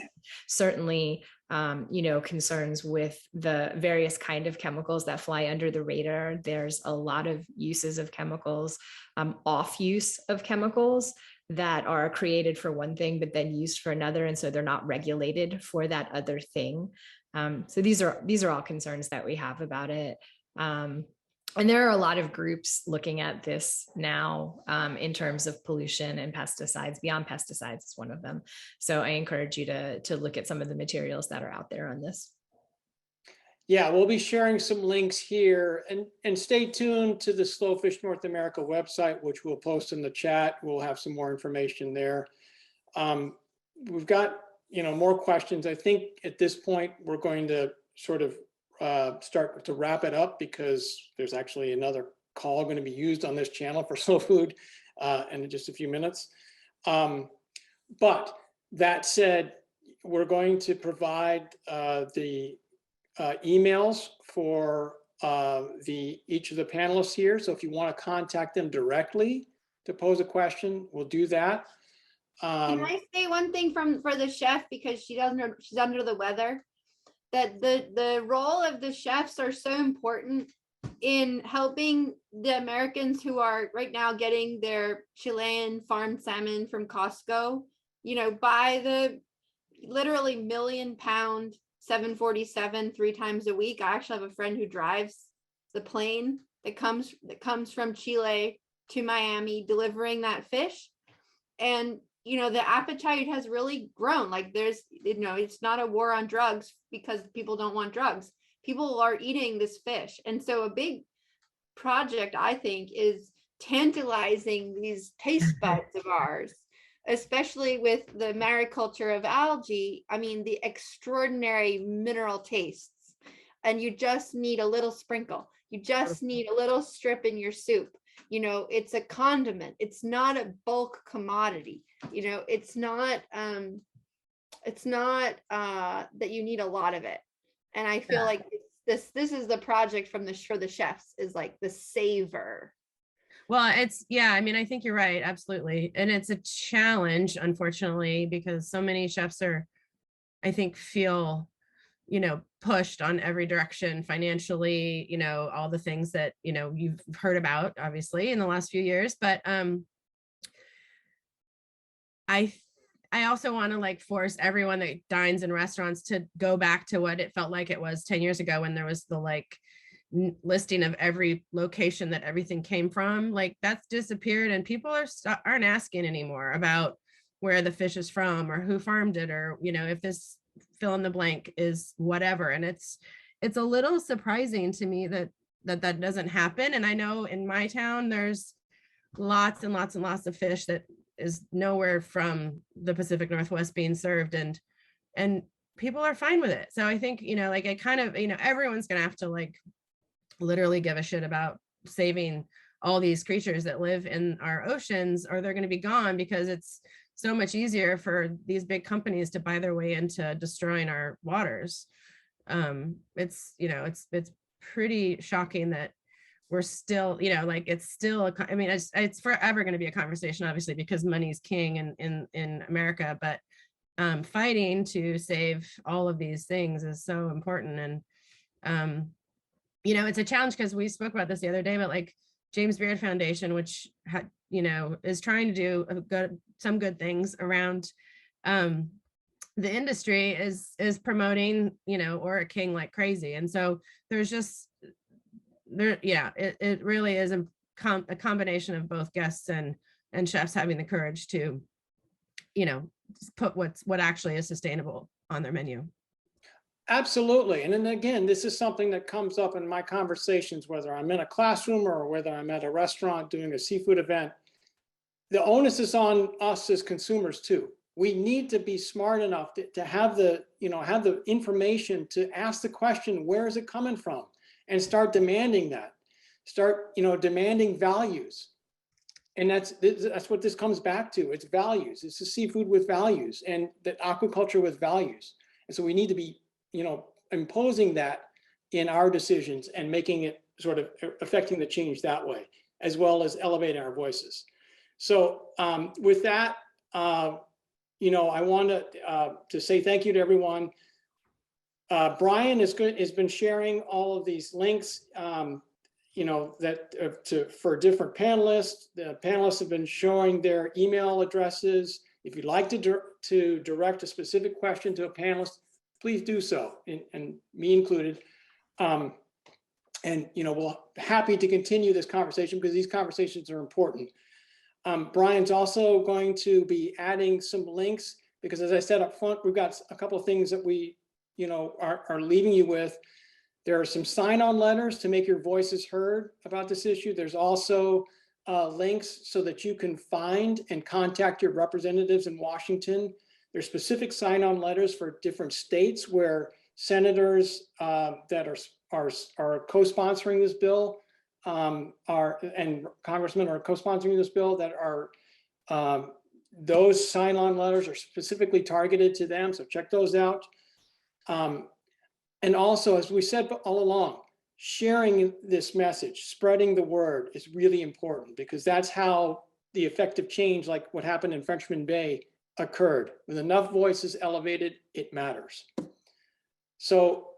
Certainly, concerns with the various kind of chemicals that fly under the radar. There's a lot of uses of chemicals, off use of chemicals that are created for one thing, but then used for another. And so they're not regulated for that other thing. So these are all concerns that we have about it. And there are a lot of groups looking at this now in terms of pollution and pesticides. Beyond Pesticides is one of them. So I encourage you to look at some of the materials that are out there on this. Yeah, we'll be sharing some links here, and stay tuned to the Slowfish North America website, which we'll post in the chat. We'll have some more information there. We've got more questions. I think at this point we're going to sort of start to wrap it up, because there's actually another call going to be used on this channel for slow food in just a few minutes. But that said, we're going to provide the emails for each of the panelists here. So if you want to contact them directly to pose a question, we'll do that. Can I say one thing for the chef, because she's under the weather? That the role of the chefs are so important in helping the Americans who are right now getting their Chilean farmed salmon from Costco, buy the literally £1 million 747 3 times a week. I actually have a friend who drives the plane that comes from Chile to Miami delivering that fish. And the appetite has really grown. Like it's not a war on drugs because people don't want drugs. People are eating this fish. And so a big project, I think, is tantalizing these taste buds of ours, especially with the mariculture of algae. I mean, the extraordinary mineral tastes. And you just need a little sprinkle. You just need a little strip in your soup. It's a condiment. It's not a bulk commodity. It's not that you need a lot of it. And I feel like this is the project for the chefs, is like the savor. Well, I think you're right. Absolutely. And it's a challenge, unfortunately, because so many chefs feel pushed on every direction financially, all the things that, you've heard about, obviously, in the last few years. But I also want to force everyone that dines in restaurants to go back to what it felt like it was 10 years ago, when there was the listing of every location that everything came from. That's disappeared, and people aren't asking anymore about where the fish is from or who farmed it, or if this fill in the blank is whatever. And it's a little surprising to me that doesn't happen. And I know in my town there's lots and lots and lots of fish that is nowhere from the Pacific Northwest being served, and people are fine with it. So I think it kind of everyone's gonna have to literally give a shit about saving all these creatures that live in our oceans, or they're going to be gone, because it's so much easier for these big companies to buy their way into destroying our waters. It's pretty shocking that we're still, it's still, it's forever going to be a conversation, obviously, because money's king in America, but fighting to save all of these things is so important. And, it's a challenge, because we spoke about this the other day, but James Beard Foundation, which is trying to do some good things around the industry, is promoting, Aura King like crazy. And so there's just, it really is a combination of both guests and chefs having the courage to, put what actually is sustainable on their menu. Absolutely. And then again, this is something that comes up in my conversations, whether I'm in a classroom or whether I'm at a restaurant doing a seafood event. the onus is on us as consumers too. We need to be smart enough to have the, have the information to ask the question, where is it coming from? And start demanding that. Start, demanding values. And that's what this comes back to. It's values. It's a seafood with values and that aquaculture with values. And so we need to be, imposing that in our decisions and making it sort of affecting the change that way, as well as elevating our voices. So with that, I want to say thank you to everyone. Brian has been sharing all of these links, for different panelists. The panelists have been showing their email addresses. If you'd like to direct a specific question to a panelist, please do so, and me included. We're happy to continue this conversation because these conversations are important. Brian's also going to be adding some links because, as I said up front, we've got a couple of things that we, are leaving you with. There are some sign-on letters to make your voices heard about this issue. There's also links so that you can find and contact your representatives in Washington. There's specific sign-on letters for different states where senators that are co-sponsoring this bill and congressmen are co-sponsoring this bill that are those sign-on letters are specifically targeted to them. So check those out. And also, as we said all along, sharing this message, spreading the word is really important because that's how the effective change, like what happened in Frenchman Bay, occurred. With enough voices elevated, it matters. So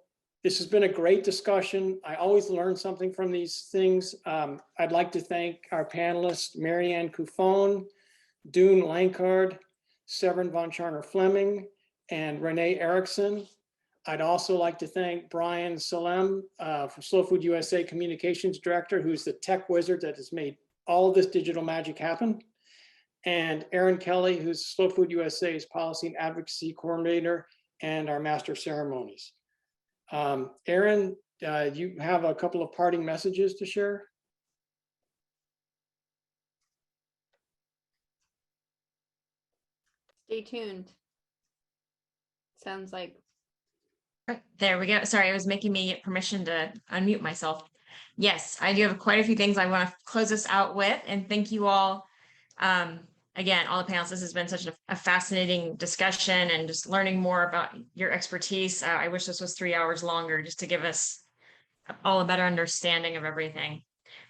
this has been a great discussion. I always learn something from these things. I'd like to thank our panelists, Marianne Cuffone, Dune Lankard, Severin von Charner-Fleming, and Renee Erickson. I'd also like to thank Brian Salem from Slow Food USA Communications Director, who's the tech wizard that has made all of this digital magic happen. And Aaron Kelly, who's Slow Food USA's Policy and Advocacy Coordinator and our Master of Ceremonies. Aaron, you have a couple of parting messages to share? Stay tuned. Sounds like. There we go. Sorry, it was making me get permission to unmute myself. Yes, I do have quite a few things I want to close this out with, and thank you all. Again, all the panelists, this has been such a fascinating discussion and just learning more about your expertise. I wish this was 3 hours longer just to give us all a better understanding of everything.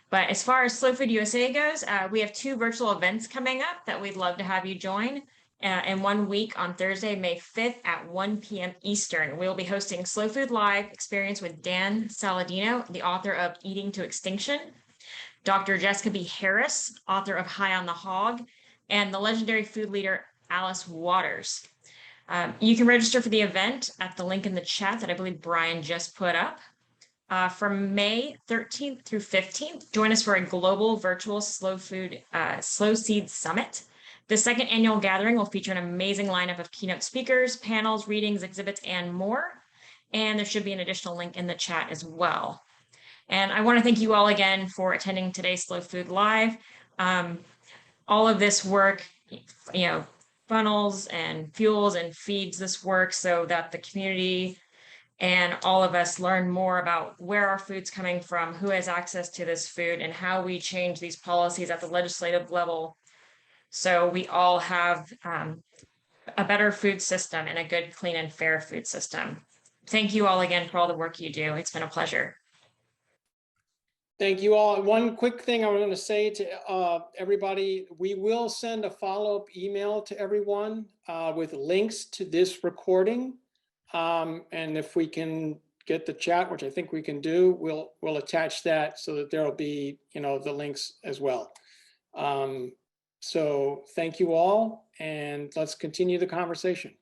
But as far as Slow Food USA goes, we have 2 virtual events coming up that we'd love to have you join. In 1 week on Thursday, May 5th at 1 p.m. Eastern. We'll be hosting Slow Food Live experience with Dan Saladino, the author of Eating to Extinction, Dr. Jessica B. Harris, author of High on the Hog, and the legendary food leader, Alice Waters. You can register for the event at the link in the chat that I believe Brian just put up. From May 13th through 15th, join us for a global virtual slow seed summit. The second annual gathering will feature an amazing lineup of keynote speakers, panels, readings, exhibits, and more. And there should be an additional link in the chat as well. And I want to thank you all again for attending today's Slow Food Live. All of this work, funnels and fuels and feeds this work so that the community and all of us learn more about where our food's coming from, who has access to this food, and how we change these policies at the legislative level so we all have a better food system and a good, clean, and fair food system. Thank you all again for all the work you do. It's been a pleasure. Thank you all. One quick thing I want to say to everybody, we will send a follow-up email to everyone with links to this recording. And if we can get the chat, which I think we can do, we'll attach that so that there'll be, the links as well. So thank you all, and let's continue the conversation.